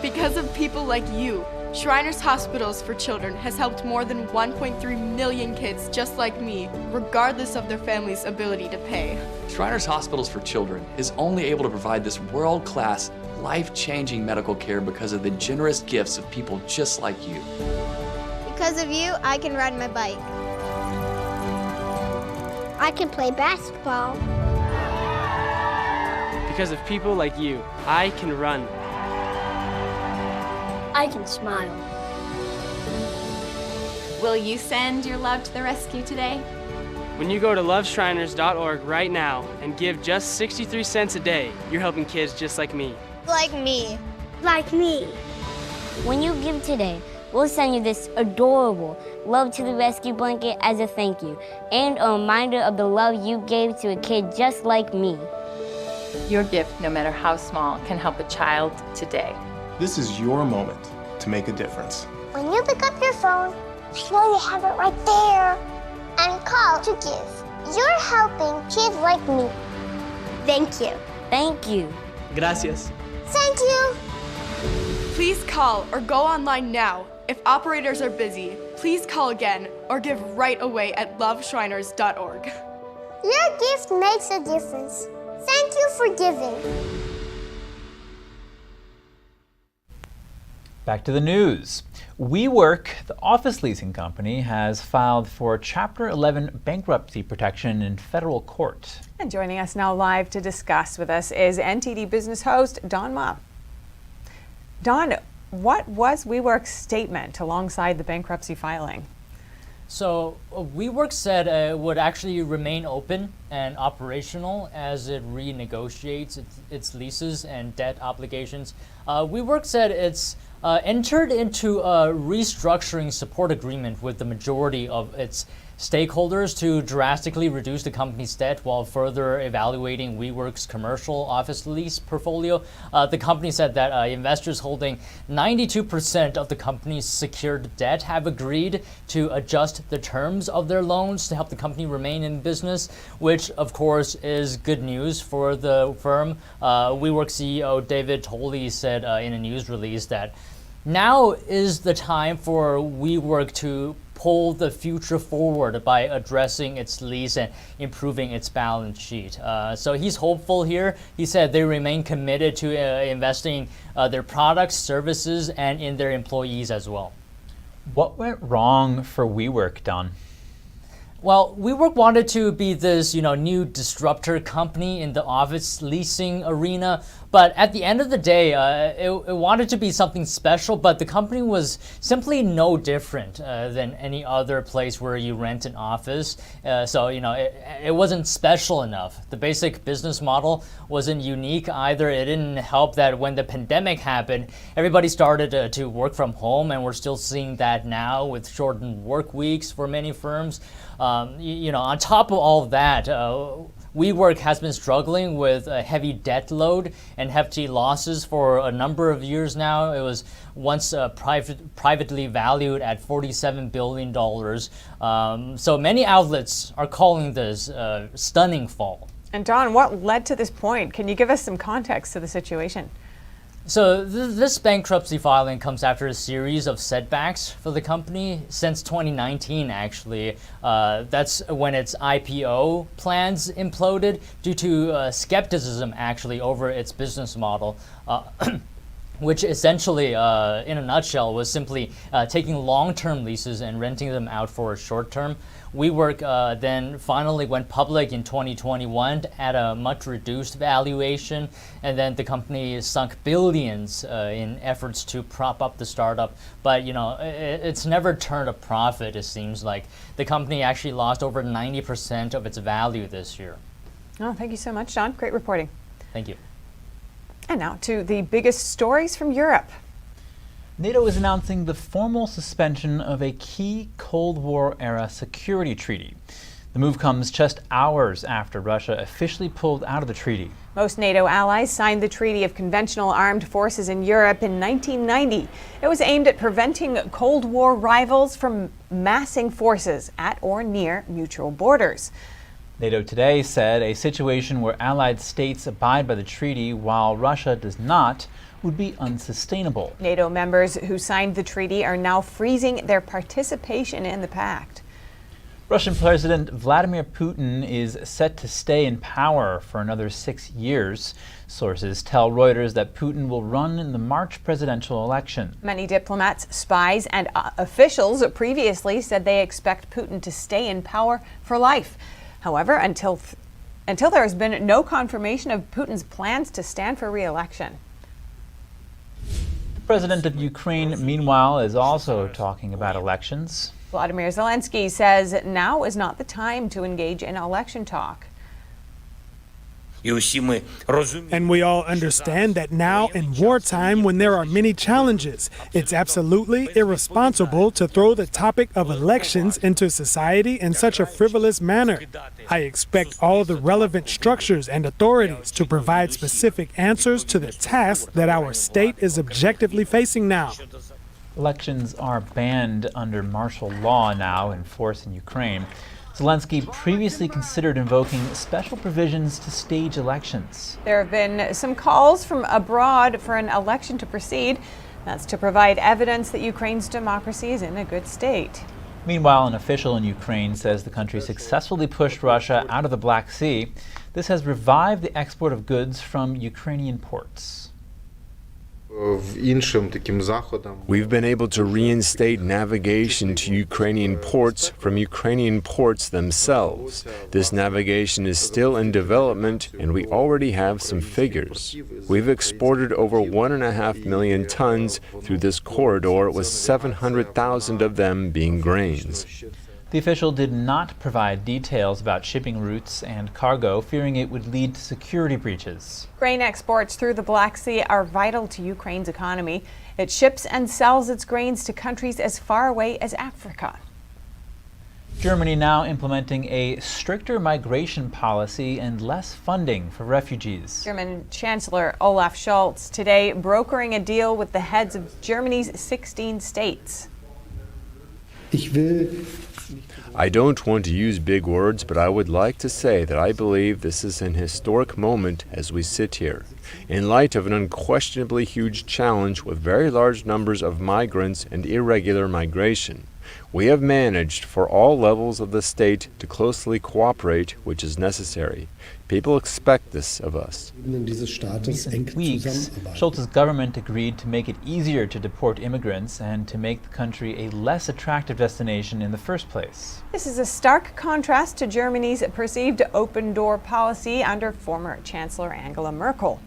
Because of people like you, Shriners Hospitals for Children has helped more than 1.3 million kids just like me, regardless of their family's ability to pay. Shriners Hospitals for Children is only able to provide this world-class, life-changing medical care because of the generous gifts of people just like you. Because of you, I can ride my bike. I can play basketball. Because of people like you, I can run. I can smile. Will you send your love to the rescue today? When you go to loveshriners.org right now and give just 63 cents a day, you're helping kids just like me. Like me. Like me. When you give today, we'll send you this adorable Love to the Rescue blanket as a thank you and a reminder of the love you gave to a kid just like me. Your gift, no matter how small, can help a child today. This is your moment to make a difference. When you pick up your phone, I know you have it right there, and call to give. You're helping kids like me. Thank you. Thank you. Gracias. Thank you. Please call or go online now. If operators are busy, please call again or give right away at loveshriners.org. Your gift makes a difference. Thank you for giving. Back to the news. WeWork, the office leasing company, has filed for Chapter 11 bankruptcy protection in federal court. And joining us now live to discuss with us is NTD Business host Don Ma. Don, what was WeWork's statement alongside the bankruptcy filing? So WeWork said it would actually remain open and operational as it renegotiates its leases and debt obligations. WeWork said it's entered into a restructuring support agreement with the majority of its stakeholders to drastically reduce the company's debt while further evaluating WeWork's commercial office lease portfolio. The company said that investors holding 92% of the company's secured debt have agreed to adjust the terms of their loans to help the company remain in business, which of course is good news for the firm. WeWork CEO David Tolley said in a news release that now is the time for WeWork to pull the future forward by addressing its lease and improving its balance sheet. So he's hopeful here. He said they remain committed to investing their products, services, and in their employees as well. What went wrong for WeWork, Don? Well, WeWork wanted to be this, new disruptor company in the office leasing arena, but at the end of the day, it wanted to be something special, but the company was simply no different than any other place where you rent an office. So, it wasn't special enough. The basic business model wasn't unique either. It didn't help that when the pandemic happened, everybody started to work from home, and we're still seeing that now with shortened work weeks for many firms. On top of all that, WeWork has been struggling with a heavy debt load and hefty losses for a number of years now. It was once privately valued at $47 billion. So many outlets are calling this a stunning fall. And Don, what led to this point? Can you give us some context to the situation? So this bankruptcy filing comes after a series of setbacks for the company since 2019, actually. That's when its IPO plans imploded due to skepticism, actually, over its business model. Which essentially, in a nutshell, was simply taking long-term leases and renting them out for a short-term. WeWork then finally went public in 2021 at a much reduced valuation, and then the company sunk billions in efforts to prop up the startup. But it's never turned a profit. It seems like the company actually lost over 90% of its value this year. Oh, thank you so much, Don. Great reporting. Thank you. And now to the biggest stories from Europe. NATO is announcing the formal suspension of a key Cold War-era security treaty. The move comes just hours after Russia officially pulled out of the treaty. Most NATO allies signed the Treaty of Conventional Armed Forces in Europe in 1990. It was aimed at preventing Cold War rivals from massing forces at or near mutual borders. NATO today said a situation where allied states abide by the treaty while Russia does not would be unsustainable. NATO members who signed the treaty are now freezing their participation in the pact. Russian President Vladimir Putin is set to stay in power for another 6 years. Sources tell Reuters that Putin will run in the March presidential election. Many diplomats, spies, and officials previously said they expect Putin to stay in power for life. However, until there has been no confirmation of Putin's plans to stand for re-election. The president of Ukraine, meanwhile, is also talking about elections. Volodymyr Zelenskyy says now is not the time to engage in election talk. And we all understand that now in wartime, when there are many challenges, it's absolutely irresponsible to throw the topic of elections into society in such a frivolous manner. I expect all the relevant structures and authorities to provide specific answers to the tasks that our state is objectively facing now. Elections are banned under martial law now in force in Ukraine. Zelenskyy previously considered invoking special provisions to stage elections. There have been some calls from abroad for an election to proceed. That's to provide evidence that Ukraine's democracy is in a good state. Meanwhile, an official in Ukraine says the country successfully pushed Russia out of the Black Sea. This has revived the export of goods from Ukrainian ports. We've been able to reinstate navigation to Ukrainian ports from Ukrainian ports themselves. This navigation is still in development, and we already have some figures. We've exported over 1.5 million tons through this corridor, with 700,000 of them being grains. The official did not provide details about shipping routes and cargo, fearing it would lead to security breaches. Grain exports through the Black Sea are vital to Ukraine's economy. It ships and sells its grains to countries as far away as Africa. Germany now implementing a stricter migration policy and less funding for refugees. German Chancellor Olaf Scholz today brokering a deal with the heads of Germany's 16 states. I don't want to use big words, but I would like to say that I believe this is an historic moment as we sit here. In light of an unquestionably huge challenge with very large numbers of migrants and irregular migration, we have managed for all levels of the state to closely cooperate, which is necessary. People expect this of us. In recent weeks, Scholz's government agreed to make it easier to deport immigrants and to make the country a less attractive destination in the first place. This is a stark contrast to Germany's perceived open-door policy under former Chancellor Angela Merkel.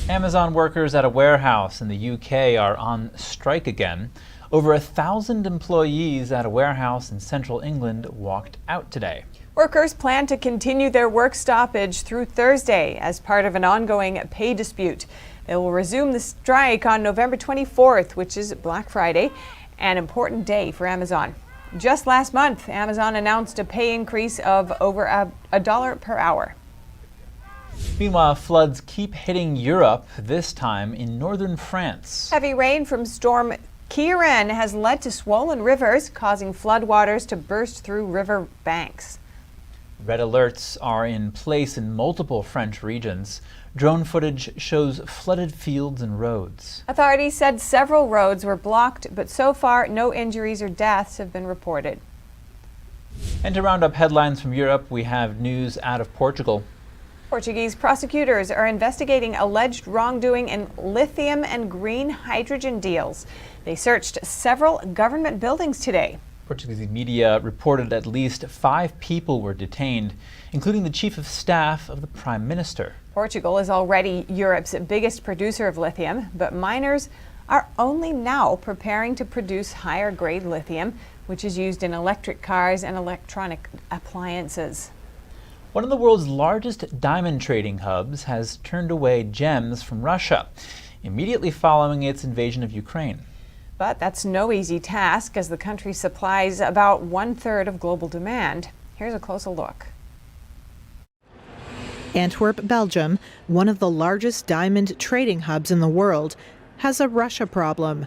Amazon workers at a warehouse in the UK are on strike again. Over 1,000 employees at a warehouse in central England walked out today. Workers plan to continue their work stoppage through Thursday as part of an ongoing pay dispute. They will resume the strike on November 24th, which is Black Friday, an important day for Amazon. Just last month, Amazon announced a pay increase of over $1 per hour. Meanwhile, floods keep hitting Europe, this time in northern France. Heavy rain from Storm Kieran has led to swollen rivers, causing floodwaters to burst through river banks. Red alerts are in place in multiple French regions. Drone footage shows flooded fields and roads. Authorities said several roads were blocked, but so far no injuries or deaths have been reported. And to round up headlines from Europe, we have news out of Portugal. Portuguese prosecutors are investigating alleged wrongdoing in lithium and green hydrogen deals. They searched several government buildings today. Portuguese media reported at least 5 people were detained, including the chief of staff of the prime minister. Portugal is already Europe's biggest producer of lithium, but miners are only now preparing to produce higher grade lithium, which is used in electric cars and electronic appliances. One of the world's largest diamond trading hubs has turned away gems from Russia, immediately following its invasion of Ukraine. But that's no easy task, as the country supplies about 1/3 of global demand. Here's a closer look. Antwerp, Belgium, one of the largest diamond trading hubs in the world, has a Russia problem.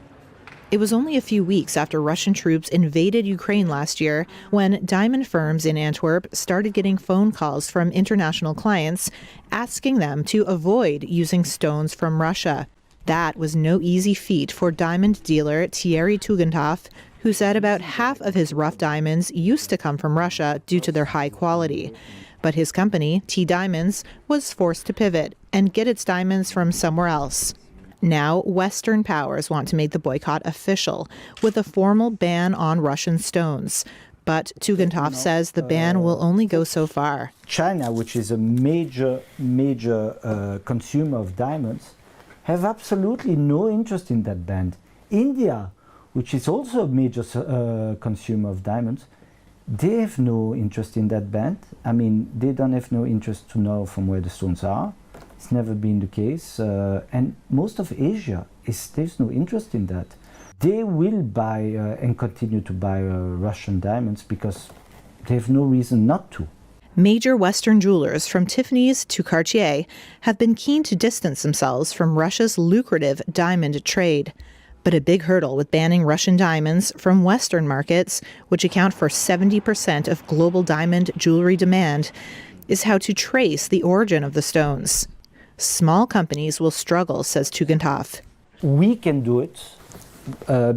It was only a few weeks after Russian troops invaded Ukraine last year when diamond firms in Antwerp started getting phone calls from international clients asking them to avoid using stones from Russia. That was no easy feat for diamond dealer Thierry Tugendhoff, who said about half of his rough diamonds used to come from Russia due to their high quality. But his company, T Diamonds, was forced to pivot and get its diamonds from somewhere else. Now, Western powers want to make the boycott official with a formal ban on Russian stones. But Tugendhoff says the ban will only go so far. China, which is a major consumer of diamonds, have absolutely no interest in that ban. India, which is also a major consumer of diamonds, they have no interest in that ban. I mean, they don't have no interest to know from where the stones are. It's never been the case. And most of Asia, there's no interest in that. They will buy and continue to buy Russian diamonds because they have no reason not to. Major Western jewelers, from Tiffany's to Cartier, have been keen to distance themselves from Russia's lucrative diamond trade. But a big hurdle with banning Russian diamonds from Western markets, which account for 70% of global diamond jewelry demand, is how to trace the origin of the stones. Small companies will struggle, says Tugendhoff. We can do it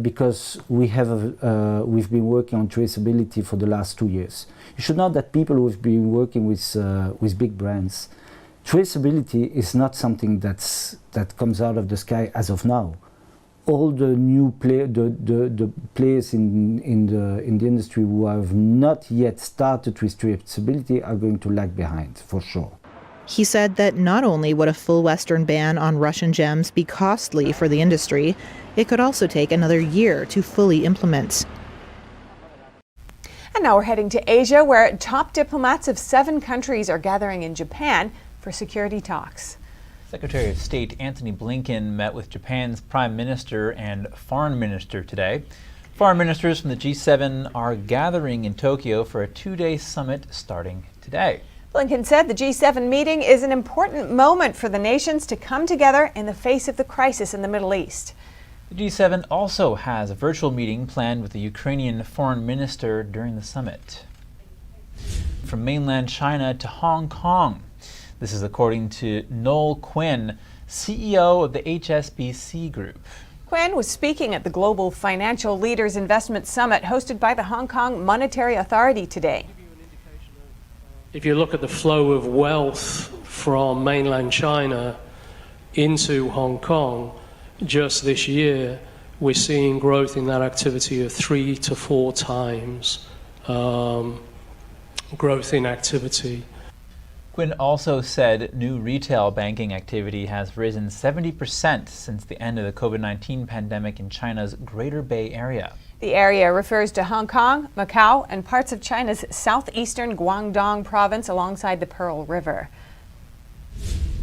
because we've been working on traceability for the last 2 years. You should know that people who've been working with big brands traceability is not something that comes out of the sky as of now. All the new the players in the industry who have not yet started with traceability are going to lag behind, for sure. He said that not only would a full Western ban on Russian gems be costly for the industry, it could also take another year to fully implement. And now we're heading to Asia, where top diplomats of 7 countries are gathering in Japan for security talks. Secretary of State Antony Blinken met with Japan's Prime Minister and Foreign Minister today. Foreign ministers from the G7 are gathering in Tokyo for a 2-day summit starting today. Blinken said the G7 meeting is an important moment for the nations to come together in the face of the crisis in the Middle East. The G7 also has a virtual meeting planned with the Ukrainian foreign minister during the summit. From mainland China to Hong Kong. This is according to Noel Quinn, CEO of the HSBC Group. Quinn was speaking at the Global Financial Leaders Investment Summit hosted by the Hong Kong Monetary Authority today. If you look at the flow of wealth from mainland China into Hong Kong, just this year, we're seeing growth in that activity of 3 to 4 times growth in activity. Quinn also said new retail banking activity has risen 70% since the end of the COVID-19 pandemic in China's Greater Bay Area. The area refers to Hong Kong, Macau, and parts of China's southeastern Guangdong province alongside the Pearl River.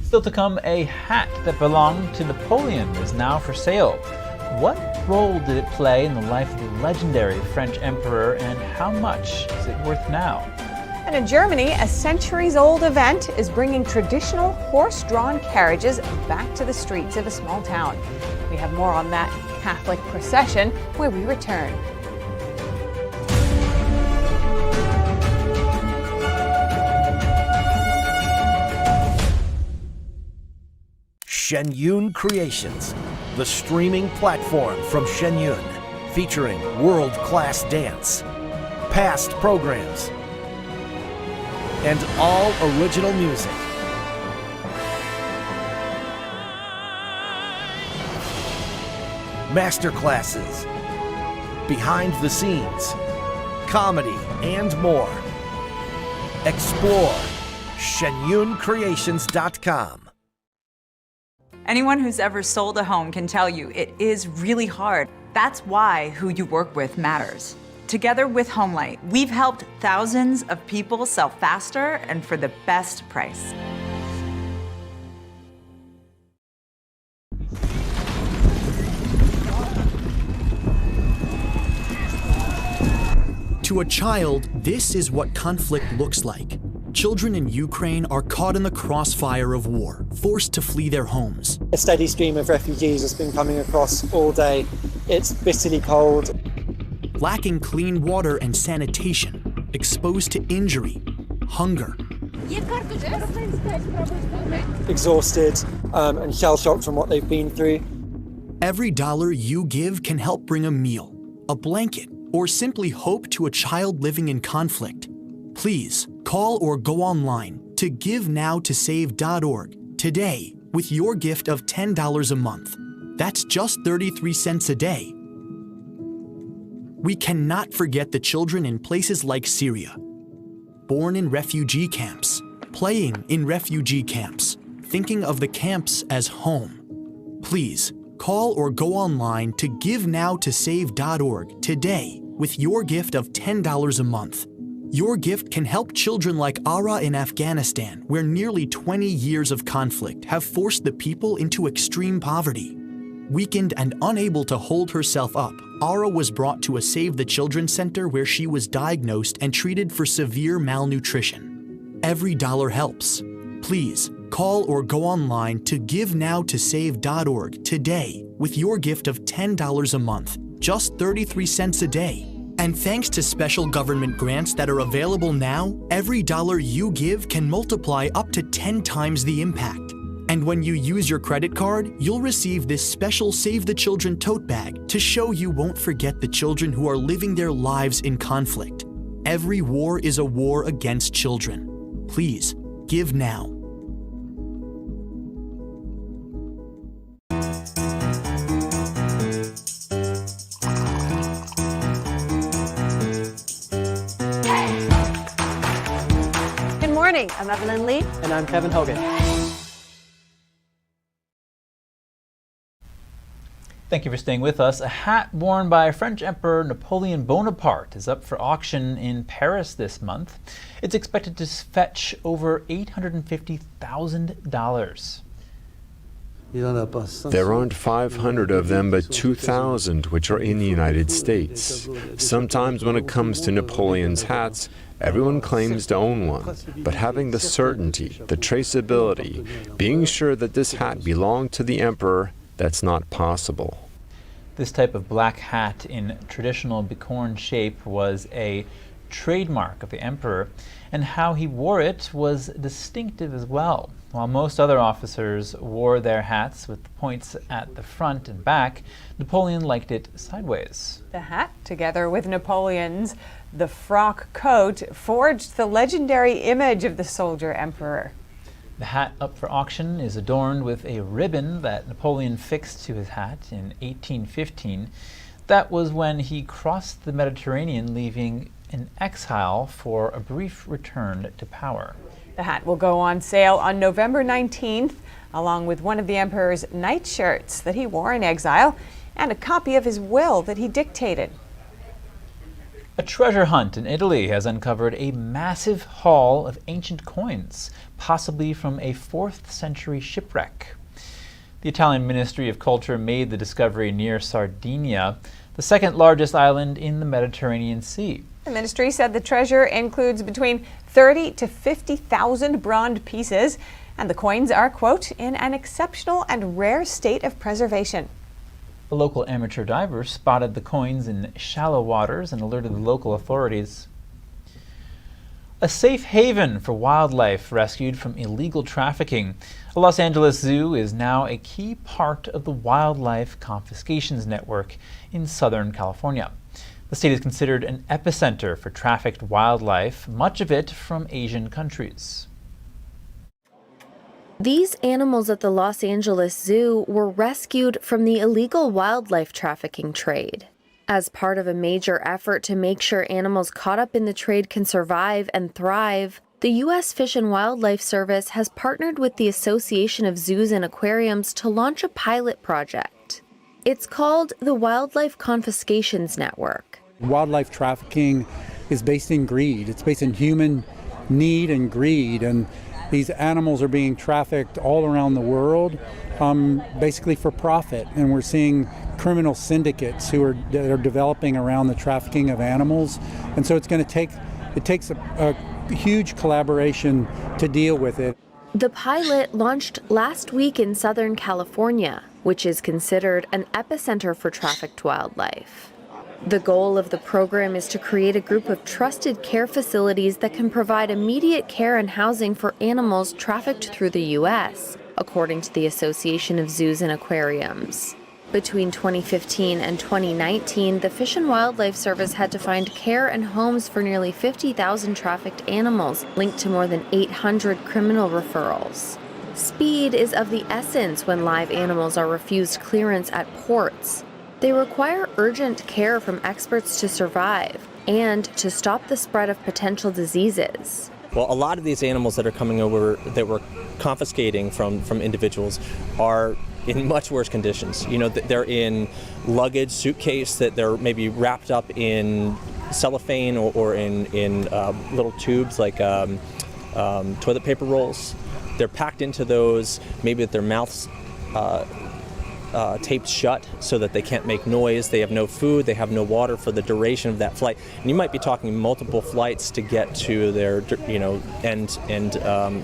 Still to come, a hat that belonged to Napoleon is now for sale. What role did it play in the life of the legendary French emperor, and how much is it worth now? And in Germany, a centuries-old event is bringing traditional horse-drawn carriages back to the streets of a small town. We have more on that Catholic procession when we return. Shenyun Creations, the streaming platform from Shenyun, featuring world-class dance, past programs, and all original music. Masterclasses, behind the scenes, comedy, and more. Explore shenyuncreations.com. Anyone who's ever sold a home can tell you it is really hard. That's why who you work with matters. Together with HomeLight, we've helped thousands of people sell faster and for the best price. To a child, this is what conflict looks like. Children in Ukraine are caught in the crossfire of war, forced to flee their homes. A steady stream of refugees has been coming across all day. It's bitterly cold. Lacking clean water and sanitation, exposed to injury, hunger. Exhausted and shell-shocked from what they've been through. Every dollar you give can help bring a meal, a blanket, or simply hope to a child living in conflict. Please call or go online to GiveNowToSave.org today with your gift of $10 a month. That's just 33 cents a day. We cannot forget the children in places like Syria, born in refugee camps, playing in refugee camps, thinking of the camps as home. Please call or go online to GiveNowToSave.org today with your gift of $10 a month. Your gift can help children like Ara in Afghanistan, where nearly 20 years of conflict have forced the people into extreme poverty. Weakened and unable to hold herself up, Ara was brought to a Save the Children center where she was diagnosed and treated for severe malnutrition. Every dollar helps. Please call or go online to GiveNowToSave.org today with your gift of $10 a month, just 33 cents a day. And thanks to special government grants that are available now, every dollar you give can multiply up to 10 times the impact. And when you use your credit card, you'll receive this special Save the Children tote bag to show you won't forget the children who are living their lives in conflict. Every war is a war against children. Please, give now. I'm Evelyn Lee. And I'm Kevin Hogan. Thank you for staying with us. A hat worn by French Emperor Napoleon Bonaparte is up for auction in Paris this month. It's expected to fetch over $850,000. There aren't 500 of them, but 2,000 which are in the United States. Sometimes when it comes to Napoleon's hats, everyone claims to own one, but having the certainty, the traceability, being sure that this hat belonged to the emperor, that's not possible. This type of black hat in traditional bicorn shape was a trademark of the emperor, and how he wore it was distinctive as well. While most other officers wore their hats with the points at the front and back, Napoleon liked it sideways. The hat, together with Napoleon's the frock coat, forged the legendary image of the soldier emperor. The hat up for auction is adorned with a ribbon that Napoleon fixed to his hat in 1815. That was when he crossed the Mediterranean, leaving in exile for a brief return to power. The hat will go on sale on November 19th, along with one of the emperor's nightshirts that he wore in exile and a copy of his will that he dictated. A treasure hunt in Italy has uncovered a massive haul of ancient coins, possibly from a 4th century shipwreck. The Italian Ministry of Culture made the discovery near Sardinia, the second largest island in the Mediterranean Sea. The ministry said the treasure includes between 30 to 50,000 bronze pieces, and the coins are, quote, in an exceptional and rare state of preservation. A local amateur diver spotted the coins in shallow waters and alerted the local authorities. A safe haven for wildlife rescued from illegal trafficking. A Los Angeles zoo is now a key part of the wildlife confiscations network in Southern California. The state is considered an epicenter for trafficked wildlife, much of it from Asian countries. These animals at the Los Angeles Zoo were rescued from the illegal wildlife trafficking trade. As part of a major effort to make sure animals caught up in the trade can survive and thrive, the U.S. Fish and Wildlife Service has partnered with the Association of Zoos and Aquariums to launch a pilot project. It's called the Wildlife Confiscations Network. Wildlife trafficking is based in greed. It's based in human need and greed, and these animals are being trafficked all around the world, basically for profit. And we're seeing criminal syndicates that are developing around the trafficking of animals. And so it takes a huge collaboration to deal with it. The pilot launched last week in Southern California, which is considered an epicenter for trafficked wildlife. The goal of the program is to create a group of trusted care facilities that can provide immediate care and housing for animals trafficked through the U.S., according to the Association of Zoos and Aquariums. Between 2015 and 2019, the Fish and Wildlife Service had to find care and homes for nearly 50,000 trafficked animals, linked to more than 800 criminal referrals. Speed is of the essence when live animals are refused clearance at ports. They require urgent care from experts to survive and to stop the spread of potential diseases. Well, a lot of these animals that are coming over that we're confiscating from individuals are in much worse conditions. You know, they're in luggage, suitcase, that they're maybe wrapped up in cellophane or in little tubes like toilet paper rolls. They're packed into those, maybe with their mouths taped shut so that they can't make noise. They have no food, they have no water for the duration of that flight. And you might be talking multiple flights to get to their end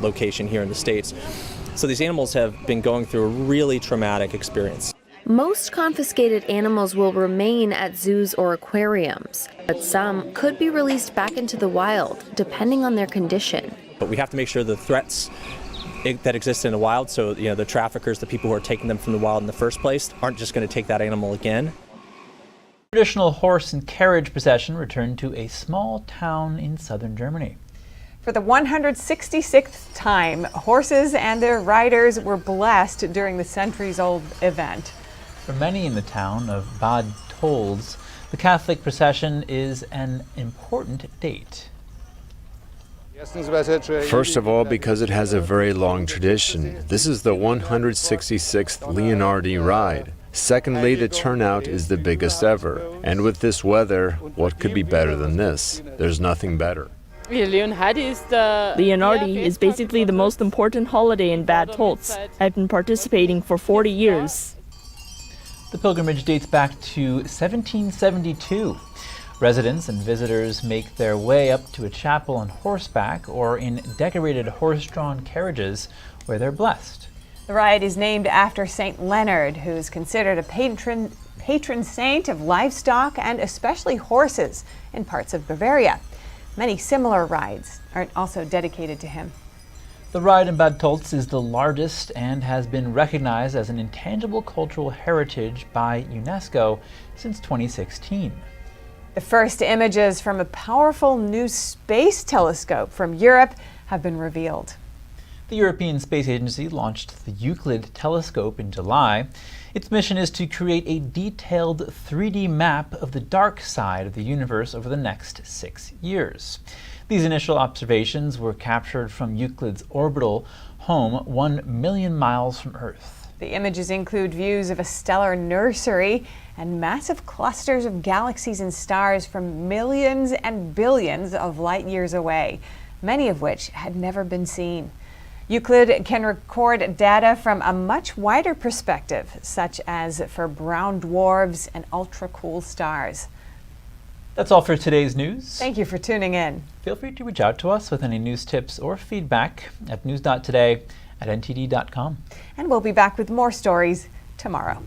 location here in the States. So these animals have been going through a really traumatic experience. Most confiscated animals will remain at zoos or aquariums, but some could be released back into the wild, depending on their condition. But we have to make sure the threats that exist in the wild, so the traffickers, the people who are taking them from the wild in the first place, aren't just going to take that animal again. Traditional horse and carriage procession returned to a small town in southern Germany. For the 166th time, horses and their riders were blessed during the centuries-old event. For many in the town of Bad Tolz, the Catholic procession is an important date. First of all, because it has a very long tradition. This is the 166th Leonardi ride. Secondly, the turnout is the biggest ever. And with this weather, what could be better than this? There's nothing better. Leonardi is basically the most important holiday in Bad Tolz. I've been participating for 40 years. The pilgrimage dates back to 1772. Residents and visitors make their way up to a chapel on horseback or in decorated horse-drawn carriages where they're blessed. The ride is named after St. Leonard, who is considered a patron saint of livestock and especially horses in parts of Bavaria. Many similar rides are also dedicated to him. The ride in Bad Tolz is the largest and has been recognized as an intangible cultural heritage by UNESCO since 2016. The first images from a powerful new space telescope from Europe have been revealed. The European Space Agency launched the Euclid telescope in July. Its mission is to create a detailed 3D map of the dark side of the universe over the next 6 years. These initial observations were captured from Euclid's orbital home 1 million miles from Earth. The images include views of a stellar nursery and massive clusters of galaxies and stars from millions and billions of light years away, many of which had never been seen. Euclid can record data from a much wider perspective, such as for brown dwarfs and ultra-cool stars. That's all for today's news. Thank you for tuning in. Feel free to reach out to us with any news tips or feedback at news.today@ntd.com. And we'll be back with more stories tomorrow.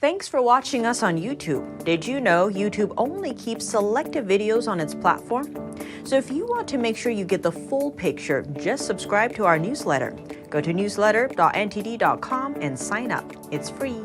Thanks for watching us on YouTube. Did you know YouTube only keeps selective videos on its platform? So if you want to make sure you get the full picture, just subscribe to our newsletter. Go to newsletter.ntd.com and sign up. It's free.